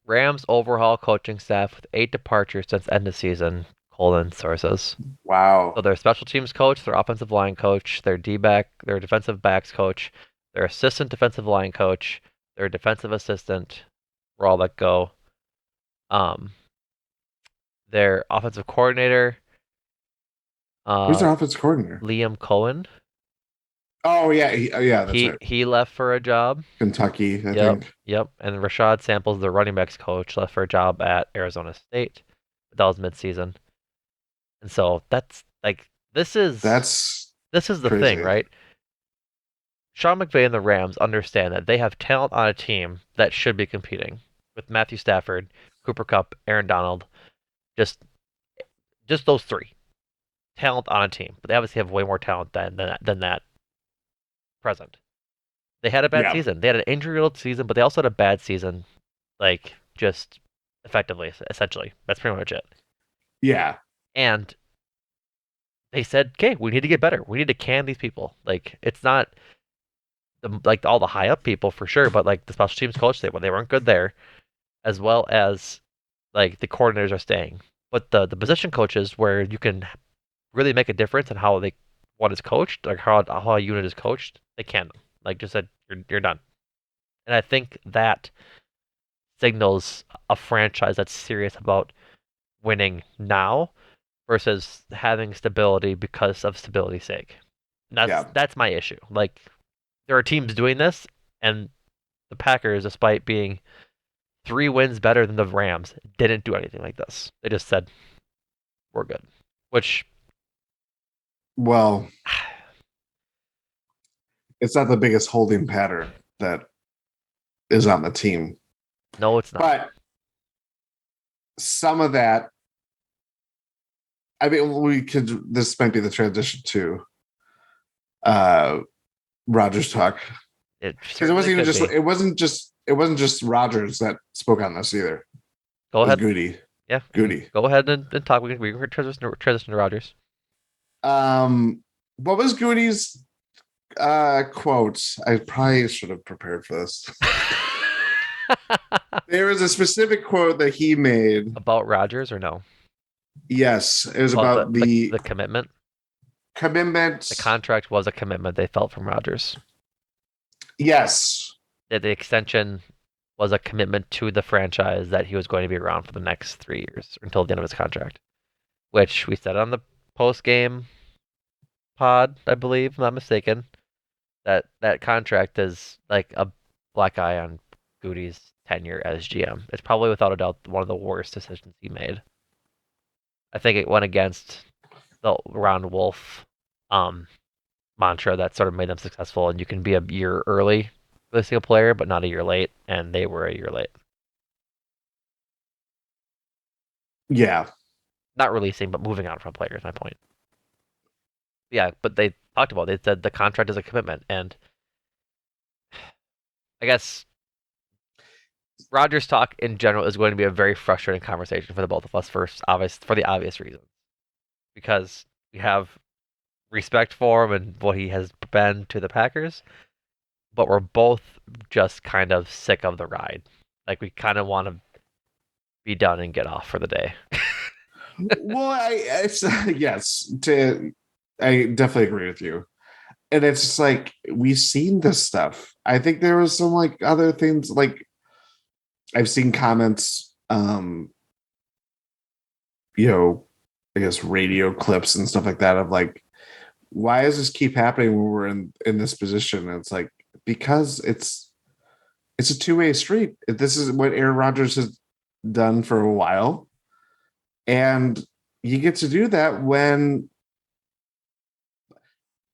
Rams overhaul coaching staff with 8 departures since end of season. Colon sources. So wow. their special teams coach, their offensive line coach, their D back, their defensive backs coach, their assistant defensive line coach, their defensive assistant were all let go. Um, their offensive coordinator, Who's uh, their offense coordinator? Liam Cohen, Oh yeah, yeah, that's he right. he left for a job. Kentucky, I Yep, think. yep. And Rashad Samples, the running backs coach, left for a job at Arizona State. That was midseason. And so that's like That's this is the thing, crazy. right? Sean McVay and the Rams understand that they have talent on a team that should be competing with Matthew Stafford, Cooper Kupp, Aaron Donald, just just those three talent on a team. But they obviously have way more talent than that present. They had a bad Yeah, season. They had an injury-riddled season, but they also had a bad season, like just effectively, essentially. That's pretty much it. yeah, And they said, "Okay, we need to get better. We need to can these people. Like it's not like all the high up people for sure, but like the special teams coach, they weren't good there, as well as like the coordinators are staying. But the position coaches where you can really make a difference in how they what is coached, like how a unit is coached, they can. Like just said, you're done. And I think that signals a franchise that's serious about winning now versus having stability because of stability's sake. And Yeah. that's my issue. Like there are teams doing this, and the Packers, despite being 3 wins better than the Rams, didn't do anything like this. They just said we're good, which Well, it's not the biggest holding pattern that is on the team, no, it's not. but some of that, I mean, we could, this might be the transition to uh Rodgers talk, It because certainly could be. it wasn't just Rodgers that spoke on this either. Go It was ahead. Goody. Yeah, Goody. go ahead and talk. We can transition to Rodgers. What was Goody's quotes? I probably should have prepared for this. There was a specific quote that he made. About Rodgers or no? Yes, it was About about the the commitment. The commitment. contract was a commitment they felt from Rodgers. Yes. That the extension was a commitment to the franchise that he was going to be around for the next 3 years until the end of his contract, which we said on the post game pod, I believe, if I'm not mistaken. That contract is like a black eye on Goody's tenure as GM. It's probably without a doubt one of the worst decisions he made. I think it went against the Ron Wolf um, mantra that sort of made them successful, and you can be a year early releasing a player, but not a year late, and they were a year late. Yeah. Not releasing, but moving on from players. My point. Yeah, but they talked about it. They said the contract is a commitment, and I guess Rogers talk in general is going to be a very frustrating conversation for the both of us. For the obvious reasons, because we have respect for him and what he has been to the Packers, but we're both just kind of sick of the ride. Like we kind of want to be done and get off for the day. Well, yes, I definitely agree with you. And it's just like we've seen this stuff. I think there was some like other things like I've seen comments, you know, I guess radio clips and stuff like that of like, why does this keep happening when we're in this position? And it's like because it's a two-way street. This is what Aaron Rodgers has done for a while, and you get to do that when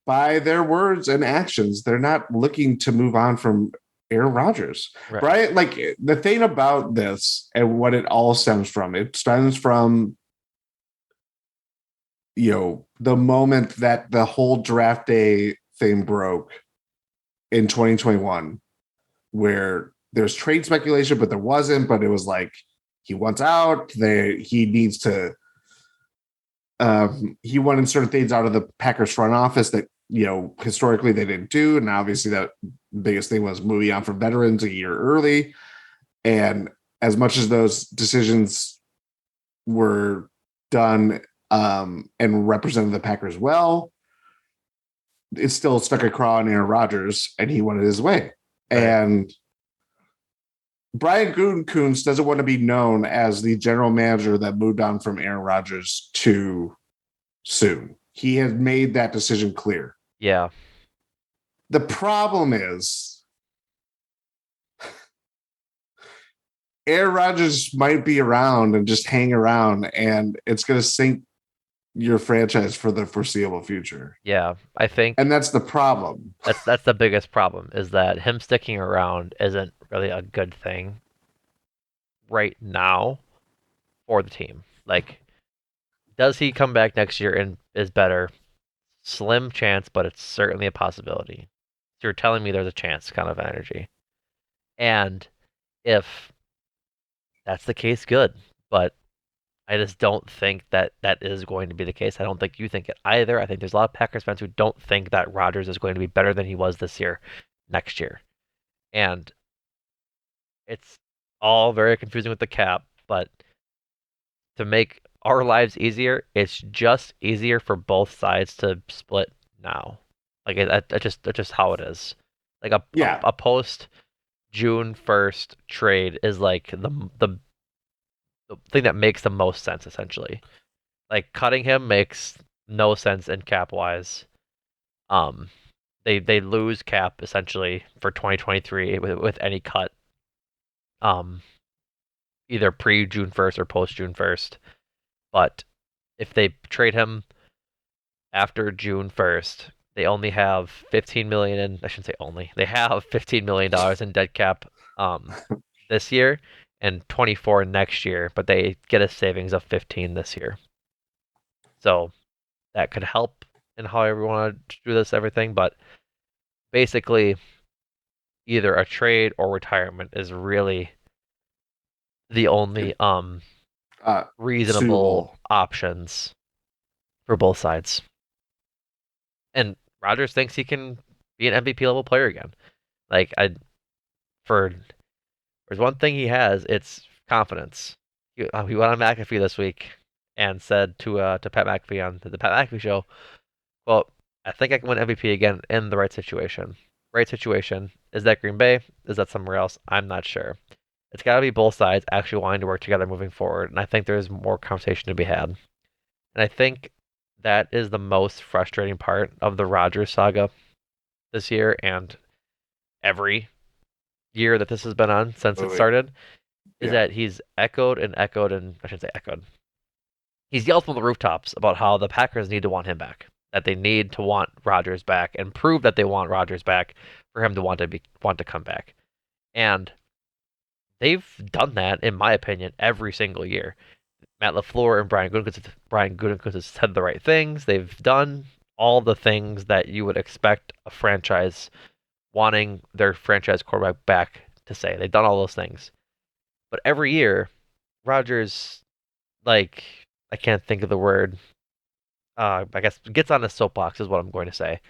by their words and actions, they're not looking to move on from Aaron Rodgers. Right. Right? Like the thing about this and what it stems from, the moment that the whole draft day thing broke in 2021, where there's trade speculation, but there wasn't, but it was like he wants out. He needs to he wanted certain things out of the Packers front office that historically they didn't do, and obviously that biggest thing was moving on from veterans a year early. And as much as those decisions were done and represented the Packers well, it still stuck a craw on Aaron Rodgers, and he wanted his way. Right. And Brian Gutekunst doesn't want to be known as the general manager that moved on from Aaron Rodgers too soon. He has made that decision clear. Yeah. The problem is Aaron Rodgers might be around and just hang around, and it's going to sink your franchise for the foreseeable future. Yeah. I think And that's the problem. that's the biggest problem is that him sticking around isn't really a good thing right now for the team. Like, does he come back next year and is better? Slim chance, but it's certainly a possibility. So you're telling me there's a chance kind of energy. And if that's the case, good. But I just don't think that that is going to be the case. I don't think you think it either. I think there's a lot of Packers fans who don't think that Rodgers is going to be better than he was this year, next year. And it's all very confusing with the cap, but to make our lives easier, it's just easier for both sides to split now. Like that's just how it is. Like Yeah. a post June 1st trade is like the thing that makes the most sense essentially. Like cutting him makes no sense in cap wise. Um, they lose cap essentially for 2023 with any cut. Um, either pre June 1st or post June 1st. But if they trade him after June 1st, they only have 15 million in, I shouldn't say only. They have 15 million dollars in dead cap this year and 24 next year, but they get a savings of 15 this year. So that could help in how everyone want to do this everything, but basically either a trade or retirement is really the only reasonable Suitable. options for both sides. And Rodgers thinks he can be an MVP level player again. Like I for there's one thing he has, it's confidence. He went on McAfee this week and said to Pat McAfee on the Pat McAfee show, "Well, I think I can win MVP again in the right situation. Right situation. Is that Green Bay? Is that somewhere else? I'm not sure. It's got to be both sides actually wanting to work together moving forward, and I think there's more conversation to be had. And I think that is the most frustrating part of the Rodgers saga this year and every year that this has been on since it Movie. started is Yeah. that he's echoed and echoed and I shouldn't say echoed. He's yelled from the rooftops about how the Packers need to want him back, that they need to want Rodgers back and prove that they want Rodgers back for him to want to come back. And they've done that, in my opinion, every single year. Matt LaFleur and Brian Gutekunst have said the right things. They've done all the things that you would expect a franchise wanting their franchise quarterback back to say. They've done all those things. But every year, Rodgers, like, I can't think of the word, I guess gets on his soapbox is what I'm going to say,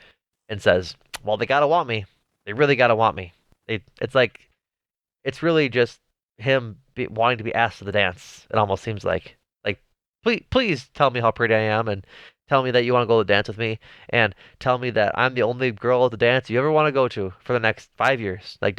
and says, well, they got to want me. They really got to want me. It's like, it's really just him wanting to be asked to the dance. It almost seems like, please tell me how pretty I am, and tell me that you want to go to dance with me, and tell me that I'm the only girl at the dance you ever want to go to for the next 5 years. Like,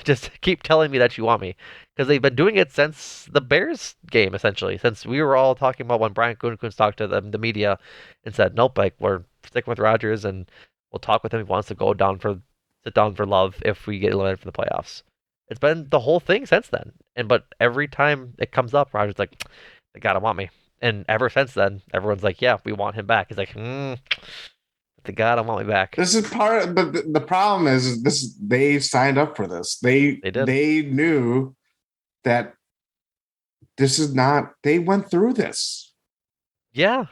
just keep telling me that you want me, because they've been doing it since the Bears game, essentially, since we were all talking about when Brian Gutekunst talked to the media and said, nope, like we're sticking with Rodgers, and we'll talk with him if he wants to go down for sit down for love if we get eliminated from the playoffs. It's been the whole thing since then. And but every time it comes up, Roger's like, they gotta want me. And ever since then, everyone's like, yeah, we want him back. He's like, they gotta want me back. This is part, but the problem is this: they signed up for this. They They did. they knew that this is not. They went through this. Yeah.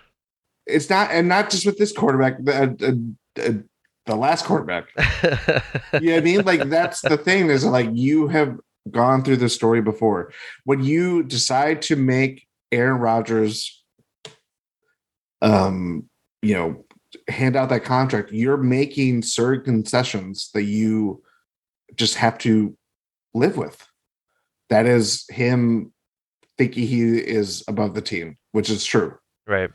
It's not, and not just with this quarterback. The last quarterback. You know what I mean? Like that's the thing is like you have gone through this story before. When you decide to make Aaron Rodgers, um, you know, hand out that contract, you're making certain concessions that you just have to live with. That is him thinking he is above the team, which is true. Right.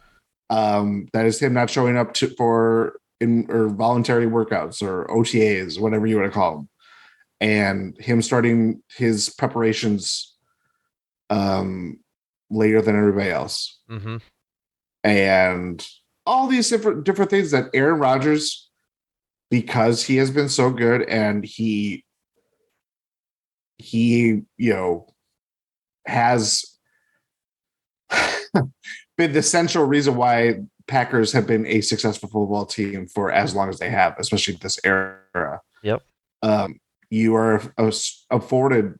That is him not showing up for in or voluntary workouts or OTAs, whatever you want to call them, and him starting his preparations later than everybody else, Mm-hmm. and all these different things that Aaron Rodgers, because he has been so good and he has been the central reason why Packers have been a successful football team for as long as they have, especially this era. Yep. You are afforded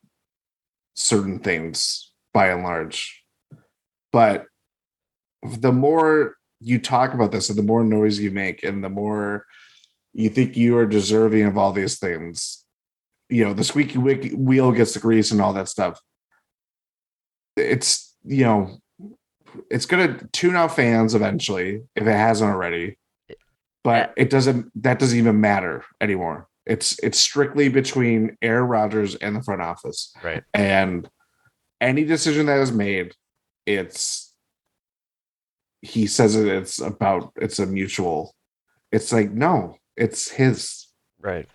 certain things by and large, but the more you talk about this and the more noise you make and the more you think you are deserving of all these things, the squeaky wheel gets the grease and all that stuff. It's, it's going to tune out fans eventually if it hasn't already, Uh, but that doesn't even matter anymore. It's strictly between Aaron Rodgers and the front office, right. and any decision that is made, it's he says it's a mutual. It's like, no, it's his. Right.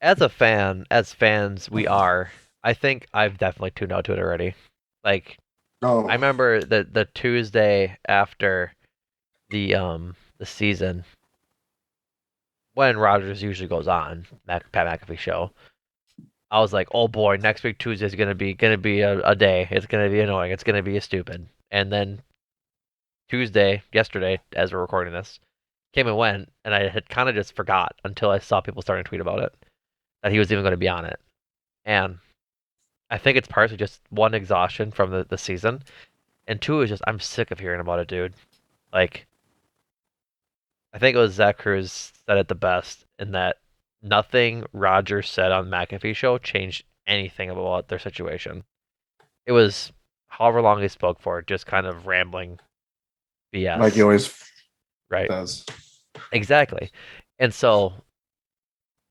As a fan, as fans we are, I think I've definitely tuned out to it already. Like I Oh, remember the Tuesday after the season when Rodgers usually goes on Pat McAfee show. I was like, oh boy, next week Tuesday is gonna be a day. It's gonna be annoying. It's gonna be stupid. And then Tuesday, yesterday, as we're recording this, came and went, and I had kind of just forgot until I saw people starting to tweet about it that he was even going to be on it. And I think it's partially just one exhaustion from the season, and two is just I'm sick of hearing about it, dude. Like I think it was Zach Cruz said it the best in that nothing Rodgers said on McAfee show changed anything about their situation. It was however long he spoke for, just kind of rambling like he BS, always right? does. Exactly. And so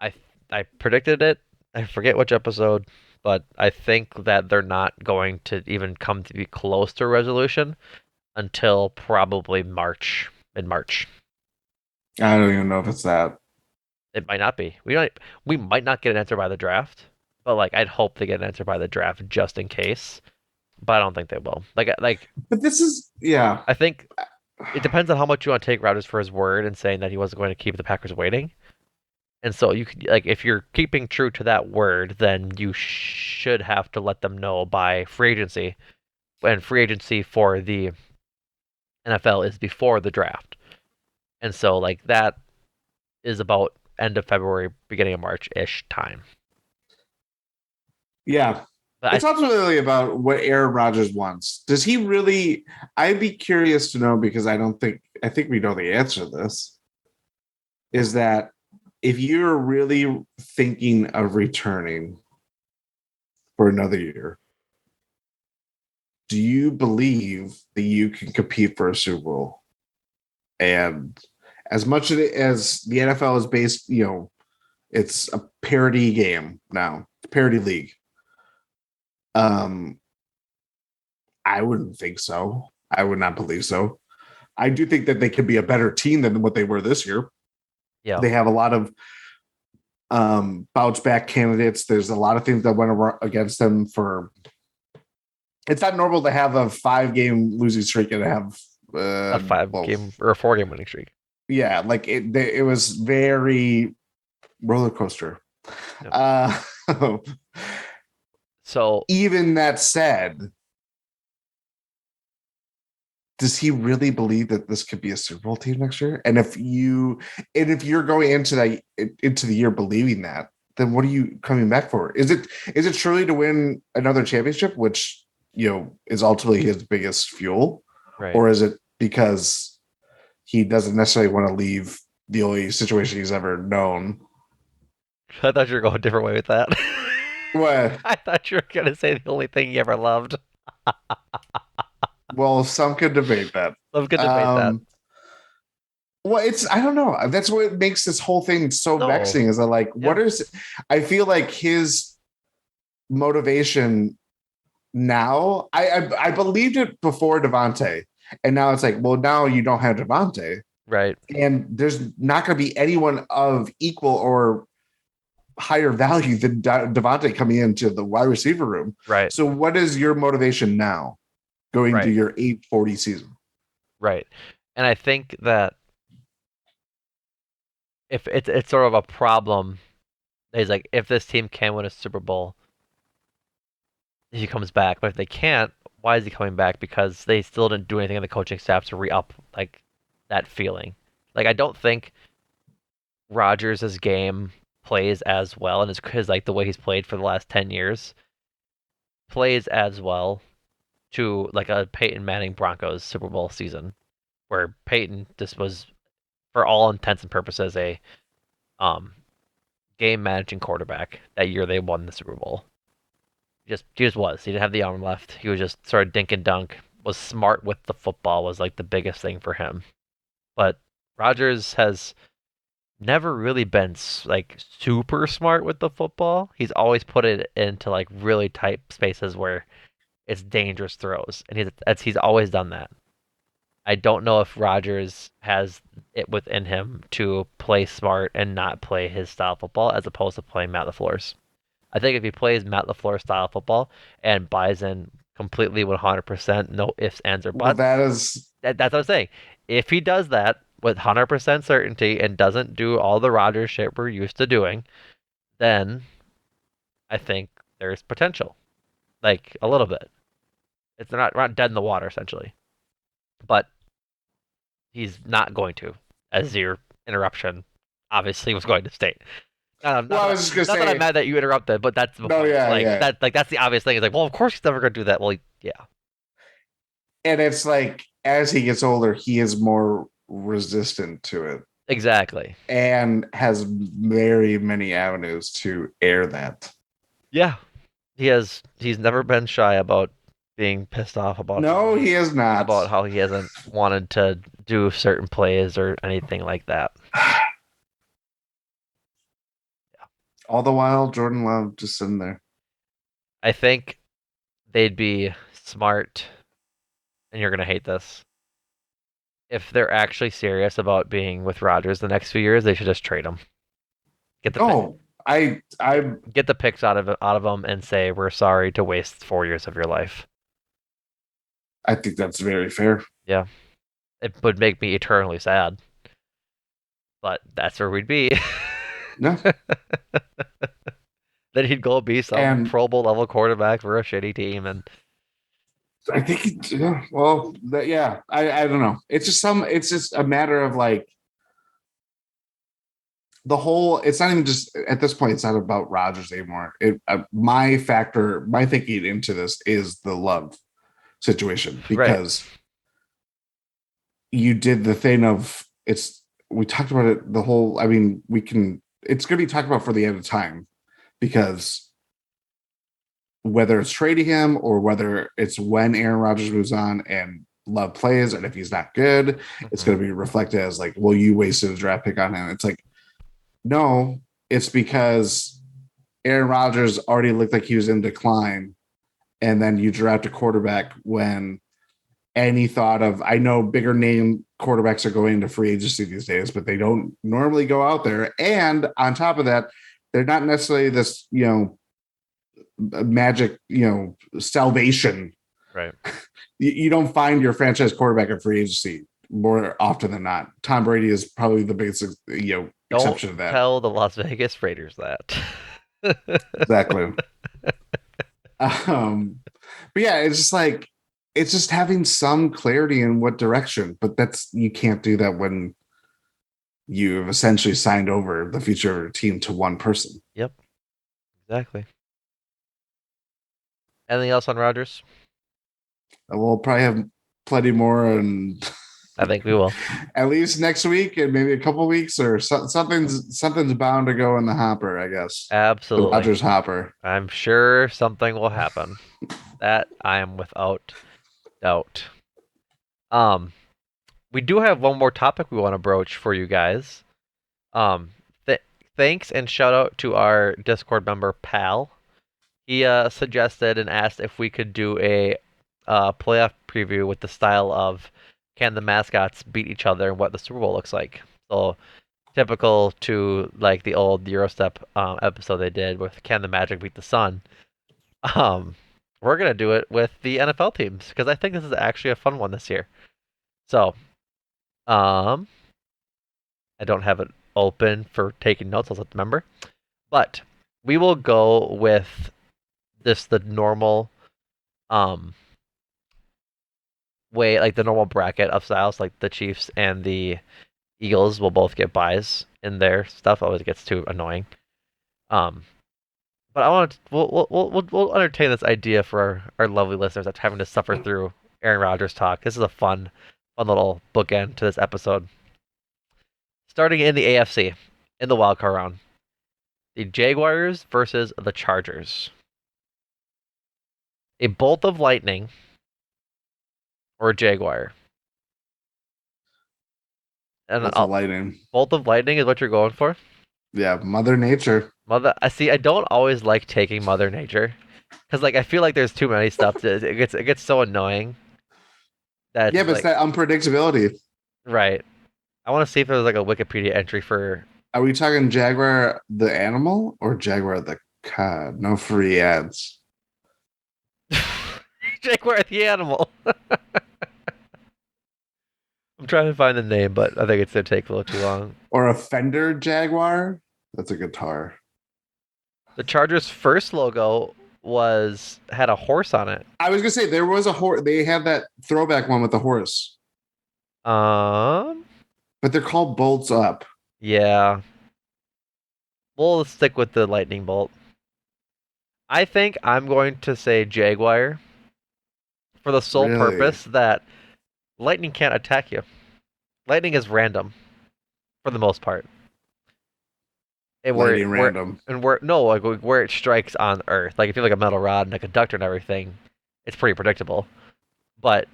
I I predicted it. I forget which episode, but I think that they're not going to even come to be close to a resolution until probably March, mid March. I don't even know if it's that. It might not be. We might not get an answer by the draft, but like I'd hope they get an answer by the draft just in case. But I don't think they will. Like But this is, yeah. I think it depends on how much you want to take Rodgers for his word and saying that he wasn't going to keep the Packers waiting. And so you could like if you're keeping true to that word, then you should have to let them know by free agency. And free agency for the NFL is before the draft. And so like that is about end of February, beginning of March ish time. Yeah. But It's ultimately about what Aaron Rodgers wants. Does he really? I'd be curious to know because I think we know the answer to this. Is that if you're really thinking of returning for another year, do you believe that you can compete for a Super Bowl? And as much as the NFL is based, it's a parity game now, parity league. Um, I wouldn't think so. I would not believe so. I do think that they could be a better team than what they were this year. yeah, They have a lot of bounce back candidates. There's a lot of things that went against them for. It's not normal to have a 5-game losing streak and have a five well, game or a 4 game winning streak. yeah, like it was very roller coaster. Yeah. Uh, So even that said, does he really believe that this could be a Super Bowl team next year? And if you're going into the year believing that, then what are you coming back for? Is it truly to win another championship, which is ultimately his biggest fuel, right. or is it because he doesn't necessarily want to leave the only situation he's ever known? I thought you were going a different way with that. Well, I thought you were gonna say the only thing he ever loved. well, some could debate that. I'm gonna debate that. Um, Well, I don't know. That's what makes this whole thing so No. vexing is that like Yeah. I feel like his motivation now, I believed it before Devontae, and now it's like, well, now you don't have Devontae, Right. and there's not going to be anyone of equal or higher value than Devontae coming into the wide receiver room. Right. So what is your motivation now going to Right. your 840 season? Right. And I think that if it's sort of a problem, he's like, if this team can win a Super Bowl, he comes back. But if they can't, why is he coming back? Because they still didn't do anything in the coaching staff to re-up like that feeling. Like I don't think Rodgers' game plays as well, and his like the way he's played for the last 10 years plays as well to like a Peyton Manning Broncos Super Bowl season, where Peyton just was, for all intents and purposes, a um, game managing quarterback. That year they won the Super Bowl. He just was. He didn't have the arm left. He was just sort of dink and dunk. Was smart with the football was like the biggest thing for him. But Rodgers has never really been like super smart with the football. He's always put it into like really tight spaces where it's dangerous throws, and he's always done that. I don't know if Rodgers has it within him to play smart and not play his style football as opposed to playing Matt LaFleur's. I think if he plays Matt LaFleur style football and buys in completely 100%, no ifs, ands, or Well, buts, that is that's what I'm saying. If he does that with 100% certainty and doesn't do all the Rodgers shit we're used to doing, then I think there's potential. Like a little bit. It's not, we're not dead in the water, essentially. But he's not going to, as your interruption obviously was going to state. well. I was just gonna Not that I'm say mad that you interrupted, but that's the no. point. Yeah, yeah. Like that's the obvious thing. It's like, well, of course he's never gonna do that. Well, yeah, And it's like as he gets older, he is more resistant to it exactly. and has very many avenues to air that. Yeah, He's never been shy about being pissed off No, he is not. about how he hasn't wanted to do certain plays or anything like that. All the while, Jordan Love just sitting there. I think they'd be smart, and you're gonna hate this. If they're actually serious about being with Rodgers the next few years, they should just trade him. Get the Oh, I get the picks out of them and say we're sorry to waste 4 years of your life. I think that's very fair. Yeah, it would make me eternally sad, but that's where we'd be. No, Then he'd go be some and Pro Bowl level quarterback for a shitty team, and I think yeah, well, yeah, I don't know. It's just some. It's just a matter of like the whole. It's not even just at this point. It's not about Rodgers anymore. My thinking into this is the Love situation right, because you did the thing of it's. We talked about it. The whole. I mean, we can. It's going to be talked about for the end of time because whether it's trading him or whether it's when Aaron Rodgers moves on and Love plays, and if he's not good, it's mm-hmm. going to be reflected as like, well, you wasted a draft pick on him. It's like, no, it's because Aaron Rodgers already looked like he was in decline, and then you draft a quarterback when any thought of I know bigger name quarterbacks are going into free agency these days, but they don't normally go out there. And on top of that, they're not necessarily this, magic, salvation. Right. You don't find your franchise quarterback in free agency more often than not. Tom Brady is probably the biggest, Don't exception to that. tell the Las Vegas Raiders that. Exactly. But yeah, it's just like it's just having some clarity in what direction. But that's you can't do that when you've essentially signed over the future of your team to one person. Yep, exactly. Anything else on Rodgers? We'll probably have plenty more and I think we will. at least next week and maybe a couple weeks or something's bound to go in the hopper, I guess. The Absolutely. Rodgers hopper. I'm sure something will happen. That I am without doubt. Um, we do have one more topic we want to broach for you guys. Um, th- Thanks and shout out to our Discord member Pal. He suggested and asked if we could do a playoff preview with the style of can the mascots beat each other and what the Super Bowl looks like. So typical to like the old Eurostep episode they did with can the Magic beat the Sun. Um, we're gonna do it with the NFL teams because I think this is actually a fun one this year. So, um, I don't have it open for taking notes. I'll remember, but we will go with this the normal um way, like the normal bracket of styles, like the Chiefs and the Eagles will both get buys in their stuff. Always gets too annoying. Um, but I want to we'll entertain this idea for our lovely listeners that's having to suffer through Aaron Rodgers talk. This is a fun little bookend to this episode. Starting in the AFC in the wildcard round, the Jaguars versus the Chargers. A bolt of lightning or a Jaguar. And That's a lighting. bolt of lightning is what you're going for. Yeah, Mother Nature. I see. I don't always like taking Mother Nature because, like, I feel like there's too many stuff. It gets so annoying That's Yeah, just but it's like that unpredictability. right. I want to see if there's like a Wikipedia entry for Are we talking Jaguar the animal or Jaguar the cod? No free ads. Jaguar the animal. I'm trying to find the name, but I think it's gonna take a little too long. Or a Fender Jaguar? That's a guitar. The Chargers' first logo was had a horse on it. I was gonna say there was a horse. They had that throwback one with the horse, Um, but they're called bolts up. yeah. We'll stick with the lightning bolt. I think I'm going to say Jaguar for the sole Really? purpose that lightning can't attack you. Lightning is random for the most part. And Lighting random. where no, like where it strikes on Earth. Like if you have like a metal rod and a conductor and everything, it's pretty predictable. But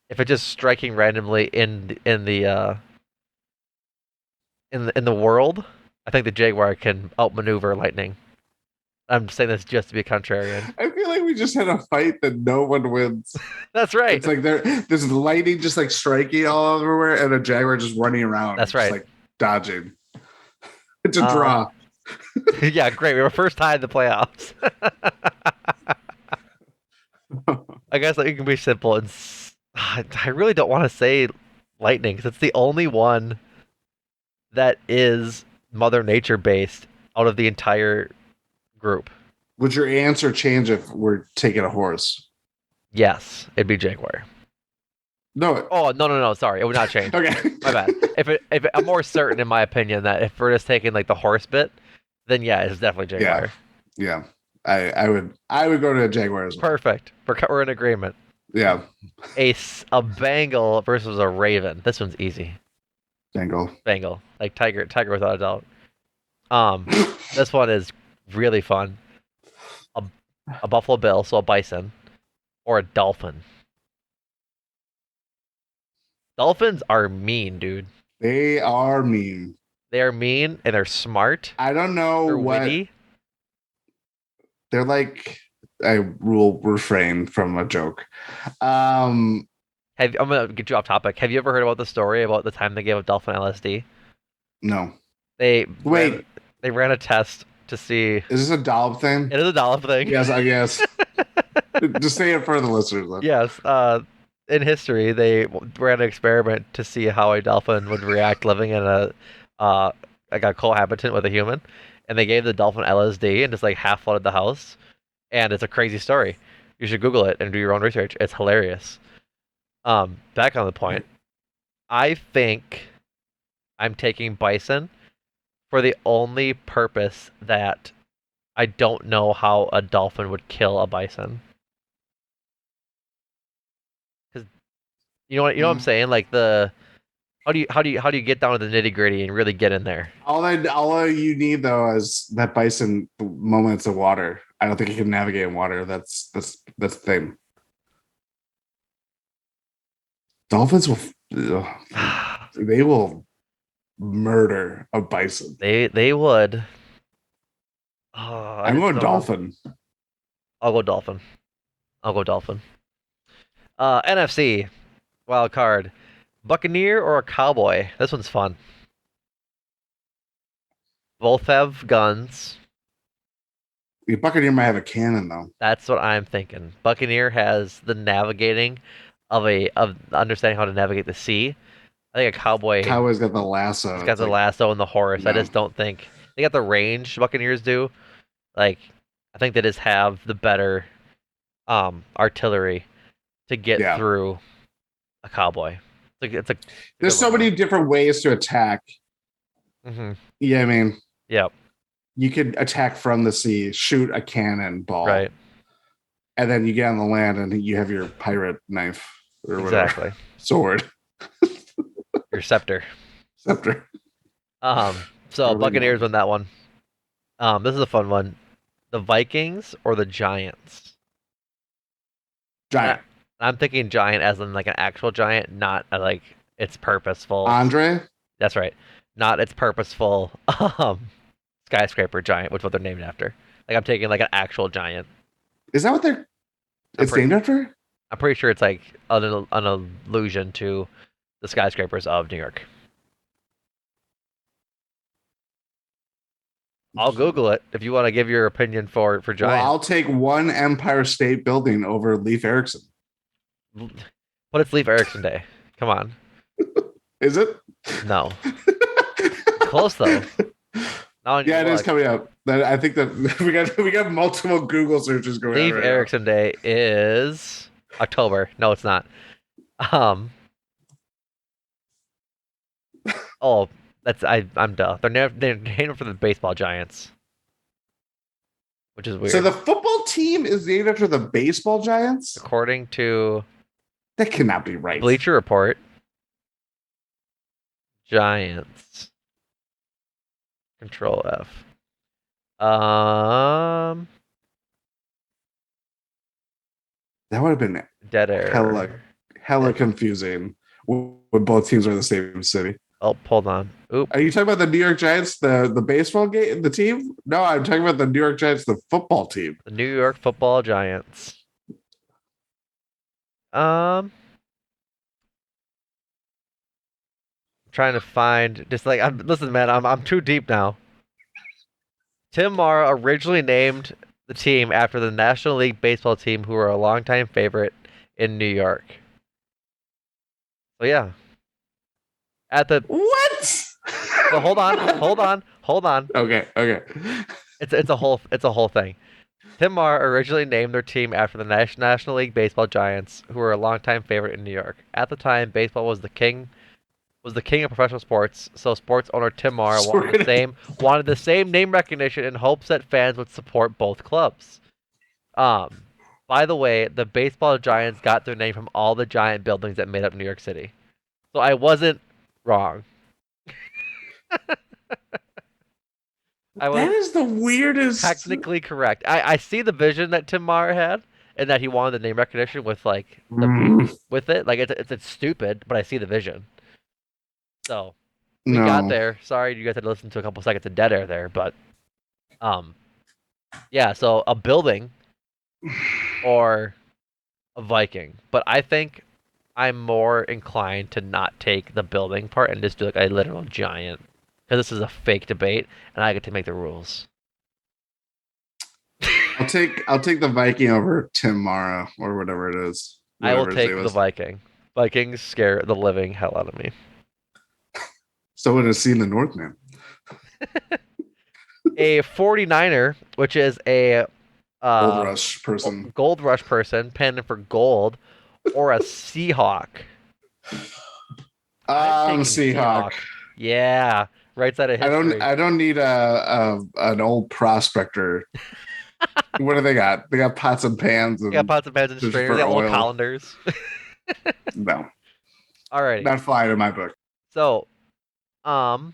if it's just striking randomly in the world, I think the Jaguar can outmaneuver lightning. I'm saying this just to be a contrarian. I feel like we just had a fight that no one wins. That's right. It's like there's lightning just like striking all everywhere, and a Jaguar just running around, That's just right. like dodging. It's a Um, draw. yeah, great. We were first tied in the playoffs. I guess like, it can be simple. And I really don't want to say lightning because it's the only one that is Mother Nature based out of the entire group. Would your answer change if we're taking a horse? Yes, it'd be Jaguar. No. Oh no, sorry, it would not change. Okay. My bad. I'm more certain in my opinion that if we're just taking like the horse bit, then yeah, it's definitely Yeah. Jaguar. Yeah. I would go to a Jaguar as well. Perfect. We're in agreement. Yeah. A Bengal versus a Raven. This one's easy. Bengal. Bengal, like tiger without a doubt. Um, this one is really fun. A, a buffalo bill, so a bison, or a dolphin. Dolphins are mean, dude. They are mean. They are mean and they're smart. I don't know They're what witty. they're like. I will refrain from a joke. Um, I'm gonna get you off topic. Have you ever heard about the story about the time they gave a dolphin LSD? no. They ran, Wait, they ran a test to see. is this a doll thing? It is a dolphin thing. Yes, I guess. Just say it for the listeners. Then. Yes. In history, they ran an experiment to see how a dolphin would react living in uh, like a cohabitant with a human, and they gave the dolphin LSD and just like half flooded the house. And it's a crazy story. You should Google it and do your own research. It's hilarious. Back on the point, I think I'm taking bison for the only purpose that I don't know how a dolphin would kill a bison. Because you know what I'm saying? Like the how do you get down to the nitty gritty and really get in there? All you need though is that bison moments of water. I don't think he can navigate in water. That's the thing. Dolphins will they will murder a bison. They would. Oh, I'm going dolphin. I'll go dolphin. I'll go dolphin. NFC wild card. Buccaneer or a cowboy? This one's fun. Both have guns. The Buccaneer might have a cannon though. That's what I'm thinking. Buccaneer has the navigating of understanding how to navigate the sea. I think a cowboy Cowboy's got the lasso. has got the lasso and the horse. I just don't think they got the range Buccaneers do. Like I think they just have the better artillery to get through a cowboy. It's a There's so many different ways to attack. Mm-hmm. Yeah, I mean, Yep. You could attack from the sea, shoot a cannonball, Right. and then you get on the land and you have your pirate knife or Exactly. whatever. Sword. Your scepter. Scepter. So Buccaneers win that one. This is a fun one. The Vikings or the Giants? Giant. I'm thinking giant as in like an actual giant, not like it's purposeful. Andre? That's right. Not it's purposeful skyscraper giant, which is what they're named after. Like I'm taking like an actual giant. Is that what it's named after? I'm pretty sure it's like an allusion to the skyscrapers of New York. I'll Google it if you want to give your opinion for Well, Giants. I'll take one Empire State Building over Leif Erikson. But it's Leif Erikson Day. Come on. Is it? No. Close though. Not on your Yeah, it is luck. coming up. I think that we got multiple Google searches going on Leif right now. Erikson Day is October. No, it's not. Um. Oh, I'm duh. They're named for the baseball Giants, which is So weird. the football team is named after the baseball Giants? According to That cannot be right. Bleacher Report, Giants. Control F. Um. That would have been Dead hella air. hella confusing when both teams are in the same city. Oh, hold on. Oop. Are you talking about the New York Giants, the baseball game, the team? No, I'm talking about the New York Giants, the football team. The New York Football Giants. Trying to find just like listen, man. I'm too deep now. Tim Mara originally named the team after the National League baseball team, who were a longtime favorite in New York. So yeah, at the What? so hold on. Okay. It's a whole thing. Tim Mara originally named their team after the National League baseball giants, who were a longtime favorite in New York. At the time, baseball was the king of professional sports, so sports owner Tim Mara So we're gonna wanted the same name recognition in hopes that fans would support both clubs. Um, by the way, the baseball giants got their name from all the giant buildings that made up New York City. So I wasn't wrong. I that was is the weirdest. technically correct. I see the vision that Tim Mara had, and that he wanted the name recognition with like the Mm, with it. Like it's stupid, but I see the vision. So we got no. there. Sorry, you guys had to listen to a couple seconds of dead air there, but um, yeah. So a building or a Viking, but I think I'm more inclined to not take the building part and just do like a literal giant, because this is a fake debate and I get to make the rules. I'll take the Viking over Tim Mara or whatever it is. I will Whatever his name take the was. Viking. Vikings scare the living hell out of me. Someone has seen the Northman. A 49er, which is a Gold uh, Rush person. gold rush person, pending for gold, or a Seahawk. I'm taking Seahawk. Seahawk. Yeah, right side of I don't history. I don't need a an old prospector. What do they got? They got pots and pans They got and pots and pans and just strainers. They for got little oil. colanders. No, Alrighty. not flying in my book. So, um,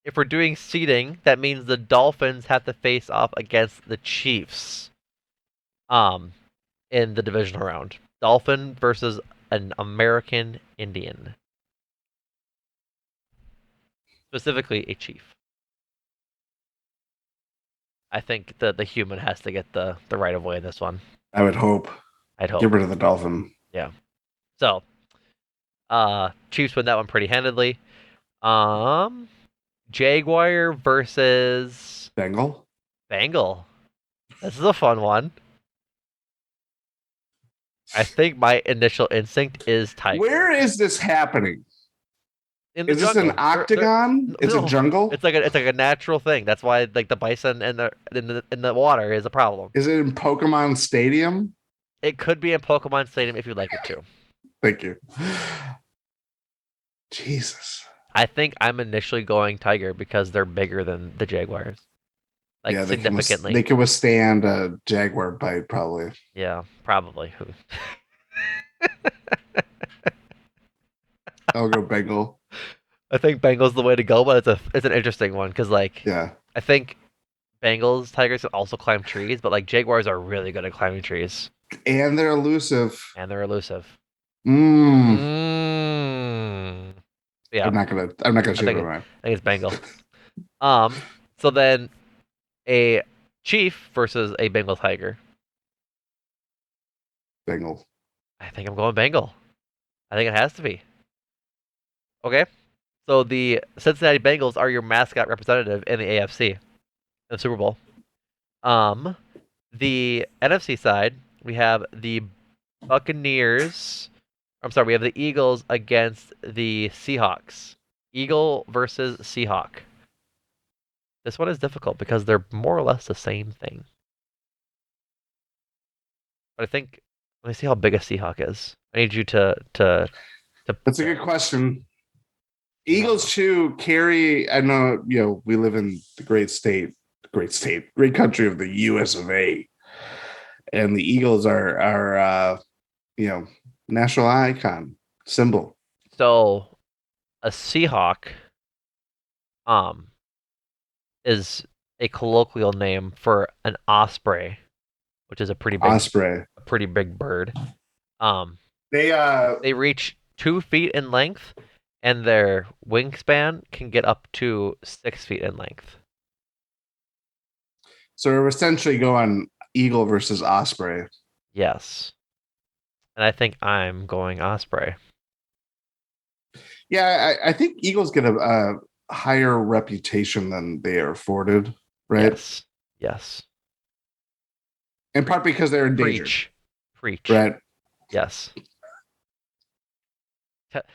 if we're doing seeding, that means the Dolphins have to face off against the Chiefs. Um, in the divisional round. Dolphin versus an American Indian, specifically a chief. I think the human has to get the right of way in this one. I would hope. I'd Get hope. rid of the Dolphin. Yeah. So, Chiefs win that one pretty handedly. Um, Jaguar versus Bengal. Bengal. This is a fun one. I think my initial instinct is Tiger. Where is this happening? In the Is this an jungle. octagon? It's a No, jungle. it's like a natural thing. That's why like the bison and the water is a problem. Is it in Pokemon Stadium? It could be in Pokemon Stadium if you'd like it to. Thank you. Jesus. I think I'm initially going Tiger because they're bigger than the Jaguars, like Yeah, significantly. they can withstand a jaguar bite probably. Yeah, probably. I'll go Bengal. I think Bengals the way to go, but it's an interesting one because like Yeah, I think Bengals Tigers can also climb trees, but like Jaguars are really good at climbing trees and they're elusive. and they're elusive. Mm. Mm. Yeah, I'm not gonna I change my think mind. I think it's Bengal. So then a Chief versus a Bengal Tiger. Bengal. I think I'm going Bengal. I think it has to be. Okay. So the Cincinnati Bengals are your mascot representative in the AFC in the Super Bowl. Um, the NFC side, we have the Buccaneers. I'm sorry, we have the Eagles against the Seahawks. Eagle versus Seahawk. This one is difficult because they're more or less the same thing. But I think let me see how big a Seahawk is. I need you That's a to good question. Seahawk. Eagles too carry. I know, we live in the great country of the U.S. of A. And the Eagles are you know national icon symbol. So a Seahawk um is a colloquial name for an osprey, which is Osprey. a pretty big bird. Um, They they reach 2 feet in length, and their wingspan can get up to 6 feet in length. so we're essentially going Eagle versus Osprey. Yes, and I think I'm going osprey. Yeah, I think Eagles get a higher reputation than they are afforded, right? Yes, yes. In Pre- part because they're endangered, preach, preach. right? Yes.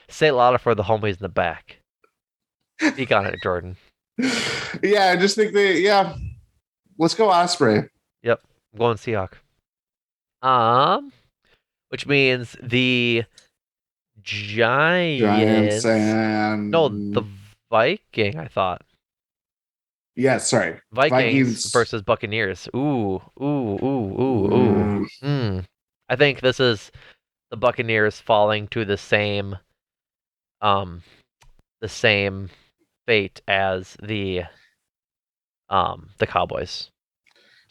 Say it louder for the homies in the back. Speak on it, Jordan. Yeah, I just think let's go Osprey. Yep, I'm going Seahawk. Um, which means the Giants Giants. No, the and Viking. I thought yeah, sorry. Vikings Vikings. versus Buccaneers. Ooh, ooh, ooh, ooh, ooh. Mm, I think this is the Buccaneers falling to um the same fate as the Cowboys.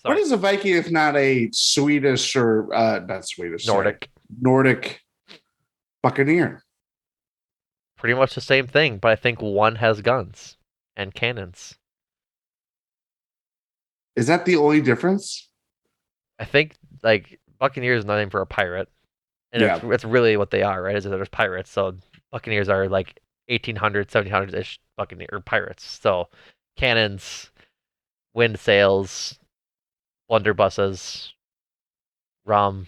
what Sorry, is a Viking if not a Swedish or not Swedish, sorry. Nordic. Nordic Buccaneer. Pretty much the same thing, but I think one has guns and cannons. Is that the only difference? I think like Buccaneers is nothing for a pirate, and Yeah. it's really what they are, right? Is that there's pirates, so Buccaneers are like 1800s, 1700s ish Buccaneer or pirates. So cannons, wind sails, blunderbusses, rum,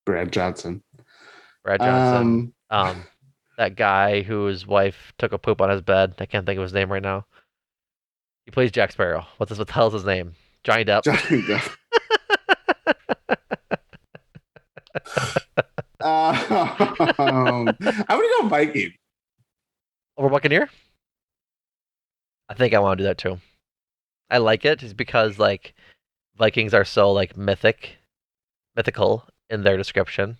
Brad Johnson. Brad Johnson, Um that guy whose wife took a poop on his bed. I can't think of his name right now. He plays Jack Sparrow. What the hell's his name? Johnny Depp. Johnny Depp. I'm gonna go Viking. Over Buccaneer? I think I want to do that too. I like it just because like Vikings are so like mythical in their description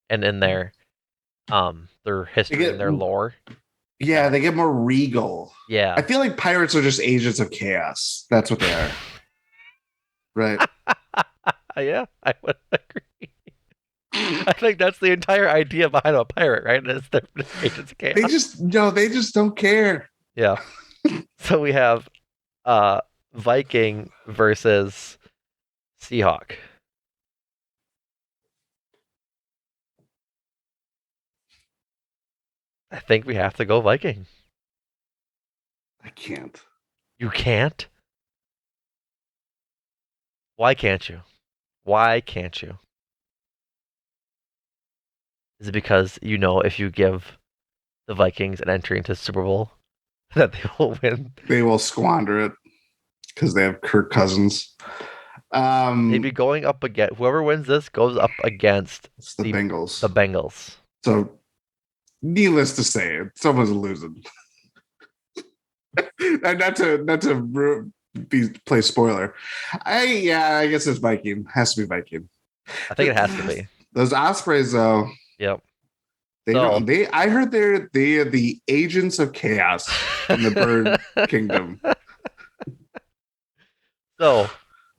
and in their They history and get their lore. Yeah, That they get more regal. I yeah. feel like pirates are just agents of chaos. That's what they are. Right. Yeah, I would agree. I think that's the entire idea behind a pirate, right? Is they're just agents of They chaos. just no, they just don't care. Yeah. So we have uh Viking versus Seahawk. I think we have to go Viking. I can't. You can't? Why can't you? Why can't you? Is it because you know if you give the Vikings an entry into the Super Bowl that they will win? They will squander it because they have Kirk Cousins. They'd be going up against whoever wins this goes up against It's the the Bengals. Bengals. So needless to say, someone's losing. And not to play spoiler. I guess it's Viking. Has to be Viking. I think it has to be. Those Ospreys though, Yep. they So don't. They I heard they are the agents of chaos in the bird kingdom. so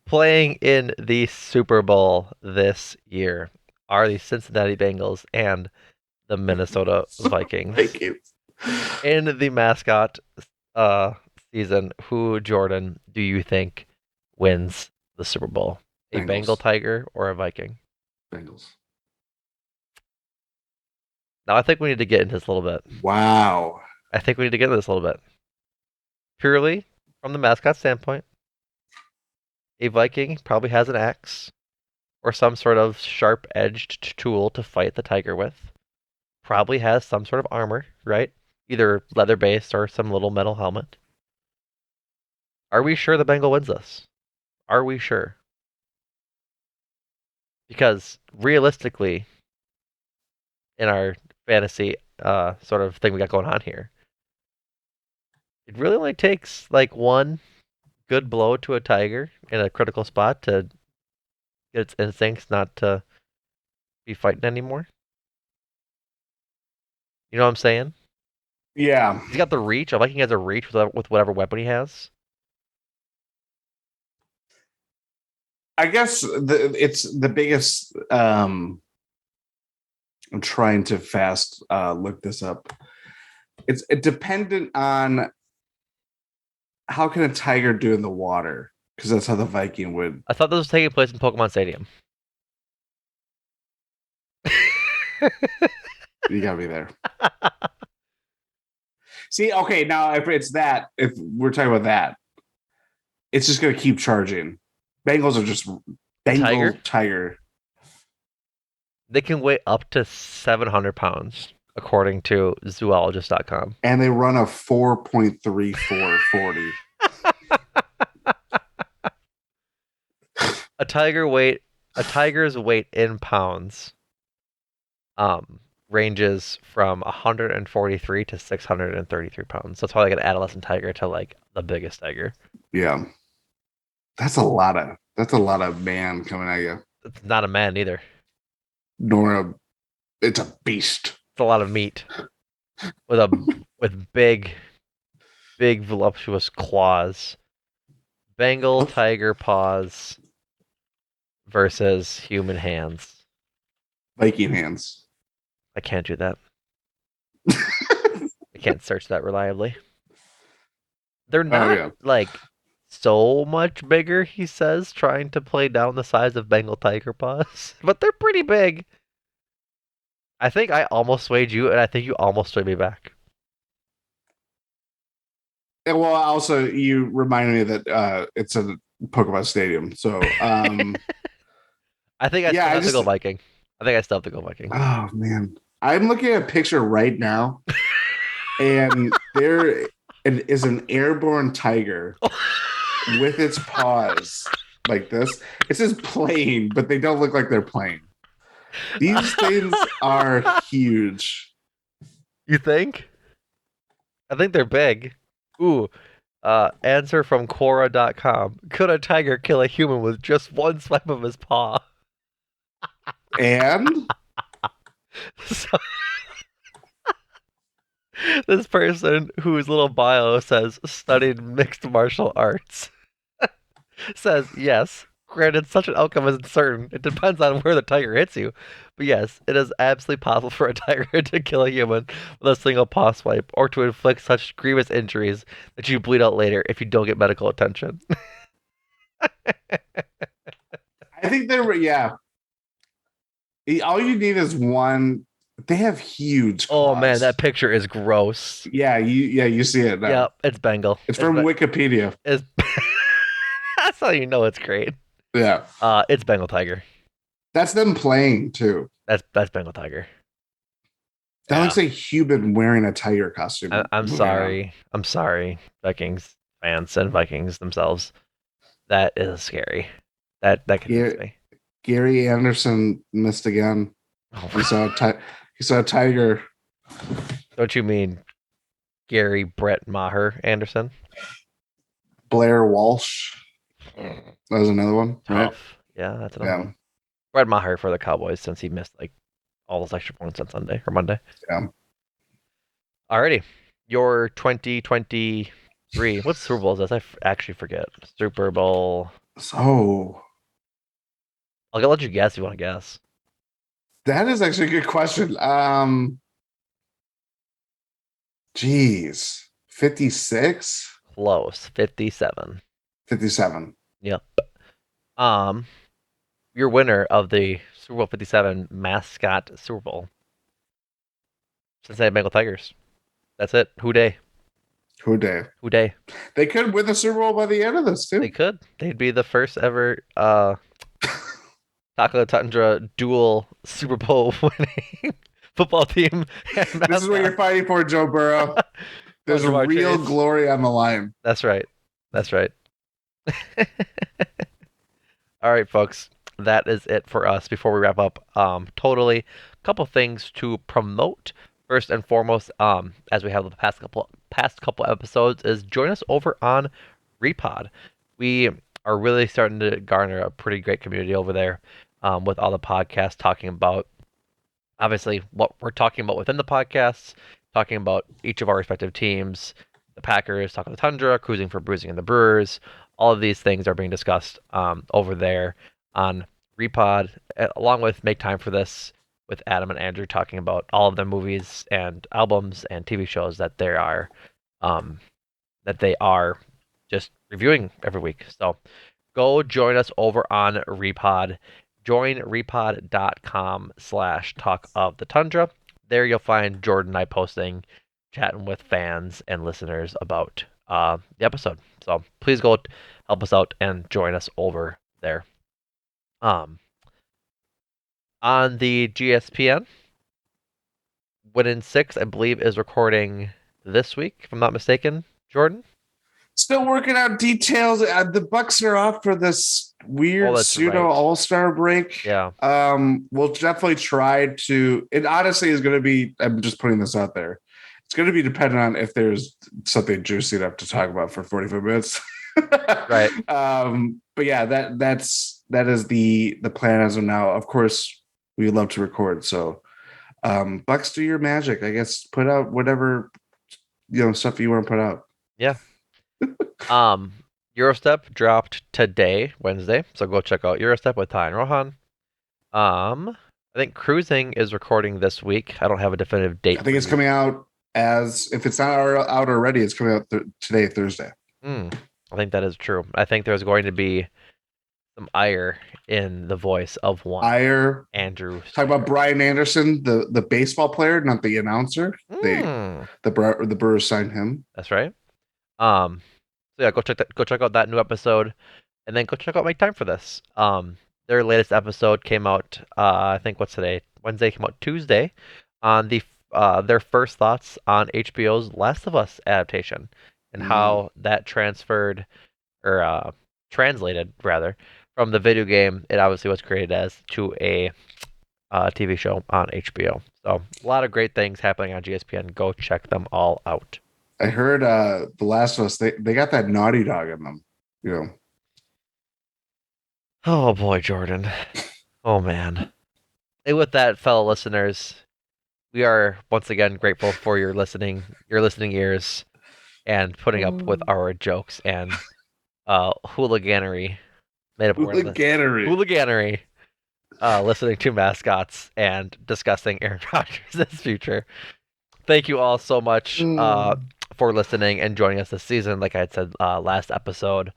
playing in the Super Bowl this year are the Cincinnati Bengals and the Minnesota Vikings. Vikings. In the mascot uh season, who Jordan do you think wins the Super Bowl? A Bengal Bengals. Tiger or a Viking? Bengals. Now I think we need to get into this a little bit. Wow. I think we need to get into this a little bit. Purely from the mascot standpoint, a Viking probably has an axe or some sort of sharp-edged tool to fight the tiger with. Probably has some sort of armor, right? Either leather-based or some little metal helmet. Are we sure the Bengal wins this? Are we sure? Because realistically, in our fantasy sort of thing we got going on here, it really only takes like one good blow to a tiger in a critical spot to get its instincts not to be fighting anymore. You know what I'm saying? Yeah. He's got the reach. A Viking has a reach with whatever weapon he has. I guess it's the biggest. I'm trying to fast look this up. It's dependent on how can a tiger do in the water, because that's how the Viking would. I thought this was taking place in Pokemon Stadium. You gotta be there. See, okay, now if it's that, if we're talking about that, it's just gonna keep charging. Bengals are just Bengal tiger. They can weigh up to 700 pounds, according to zoologist.com. And they run a 4.3440. A tiger's weight in pounds ranges from 143 to 633 pounds. That's probably like an adolescent tiger to like the biggest tiger. Yeah. That's a lot of man coming at you. It's not a man either. It's a beast. It's a lot of meat with big voluptuous claws. Bengal tiger paws versus human hands. Viking hands. I can't do that. I can't search that reliably. They're not like so much bigger, he says, trying to play down the size of Bengal tiger paws, but they're pretty big. I think I almost swayed you, and I think you almost swayed me back. And well, also you reminded me that it's a Pokemon Stadium, so I think I still have to go Viking. I think I still have to go Viking. Oh man, I'm looking at a picture right now, and there is an airborne tiger with its paws like this. It says playing, but they don't look like they're playing. These things are huge. You think? I think they're big. Ooh. Answer from Quora.com. Could a tiger kill a human with just one swipe of his paw? And so, this person whose little bio says studied mixed martial arts says yes. Granted, such an outcome is uncertain. It depends on where the tiger hits you. But yes, it is absolutely possible for a tiger to kill a human with a single paw swipe, or to inflict such grievous injuries that you bleed out later if you don't get medical attention. I think yeah. All you need is one. They have huge claws. Oh man, that picture is gross. Yeah, you see it now. Yeah, it's Bengal. It's from Wikipedia. That's how you know it's great. Yeah. It's Bengal tiger. That's them playing too. That's Bengal tiger. That looks like human wearing a tiger costume. I'm sorry. I'm sorry, Vikings fans and Vikings themselves. That is scary. That confuses me. Gary Anderson missed again. Oh, he saw a tiger. Don't you mean Gary Brett Maher Anderson? Blair Walsh. That was another one. Tough. Right? Yeah, that's another one. Brett Maher for the Cowboys, since he missed like all those extra points on Sunday or Monday. Yeah. Alrighty. Your 2023. What Super Bowl is this? I actually forget. Super Bowl. So I'll let you guess if you want to guess. That is actually a good question. Geez. 56? Close. 57. 57. Yep. your winner of the Super Bowl 57 mascot Super Bowl, Cincinnati Bengal Tigers. That's it. Who day? Who day? Who day? They could win the Super Bowl by the end of this They too. could. They'd be the first ever Taco Tundra dual Super Bowl winning football team and This is what mascot. you're fighting for, Joe Burrow. Come on, There's a Jamar real Chase. glory on the line. That's right. That's right. All right, folks. That is it for us. Before we wrap up, totally, a couple things to promote. First and foremost, as we have the past couple episodes, is join us over on Repod. We are really starting to garner a pretty great community over there, with all the podcasts talking about obviously what we're talking about within the podcasts, talking about each of our respective teams, the Packers, talking the Tundra, cruising for bruising and the Brewers. All of these things are being discussed over there on Repod, along with Make Time for This with Adam and Andrew talking about all of the movies and albums and TV shows um, that they are just reviewing every week. So go join us over on Repod. Join repod.com/talk of the tundra. There you'll find Jordan and I posting, chatting with fans and listeners about the episode. So please go help us out and join us over there. Um, on the GSPN, Win in Six, I believe, is recording this week, if I'm not mistaken. Jordan? Still working out details. The Bucks are off for this Oh, weird that's pseudo right. All-Star break. Yeah. We'll definitely try to. It honestly is going to be. I'm just putting this out there. It's going to be dependent on if there's something juicy enough to talk about for 45 minutes. Right. But yeah, that is the plan as of now. Of course, we love to record. So, Bucks, do your magic. I guess put out whatever stuff you want to put out. Yeah. Um, Eurostep dropped today, Wednesday, so go check out Eurostep with Ty and Rohan. I think Cruising is recording this week. I don't have a definitive date I think for it's you. coming out as if it's not out already. It's coming out today, Thursday. I think that is true. I think there's going to be some ire in the voice of one Ire. Andrew Talk about Sawyer. Brian Anderson, the baseball player, not the announcer. Mm, The Brewers signed him. that's right. Um, so yeah, go check out that new episode, and then go check out Make Time for This. Their latest episode came out. I think what's today? Wednesday came out Tuesday, on their first thoughts on HBO's Last of Us adaptation and how that transferred or translated rather from the video game it obviously was created as to a TV show on HBO. So a lot of great things happening on GSPN. Go check them all out. I heard The Last of Us, they got that naughty dog in them. You know. Oh boy, Jordan. Oh man. And with that, fellow listeners, we are once again grateful for your listening ears, and putting up with our jokes and hooliganery made up of Hooliganery. hooliganery, listening to mascots and discussing Aaron Rodgers' future. Thank you all so much for listening and joining us this season. Like I had said last episode,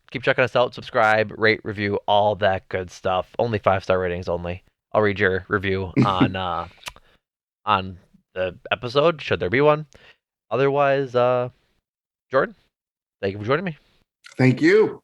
keep checking us out, subscribe, rate, review, all that good stuff. Only 5-star ratings only. I'll read your review on the episode, should there be one. Otherwise, Jordan, thank you for joining me. Thank you.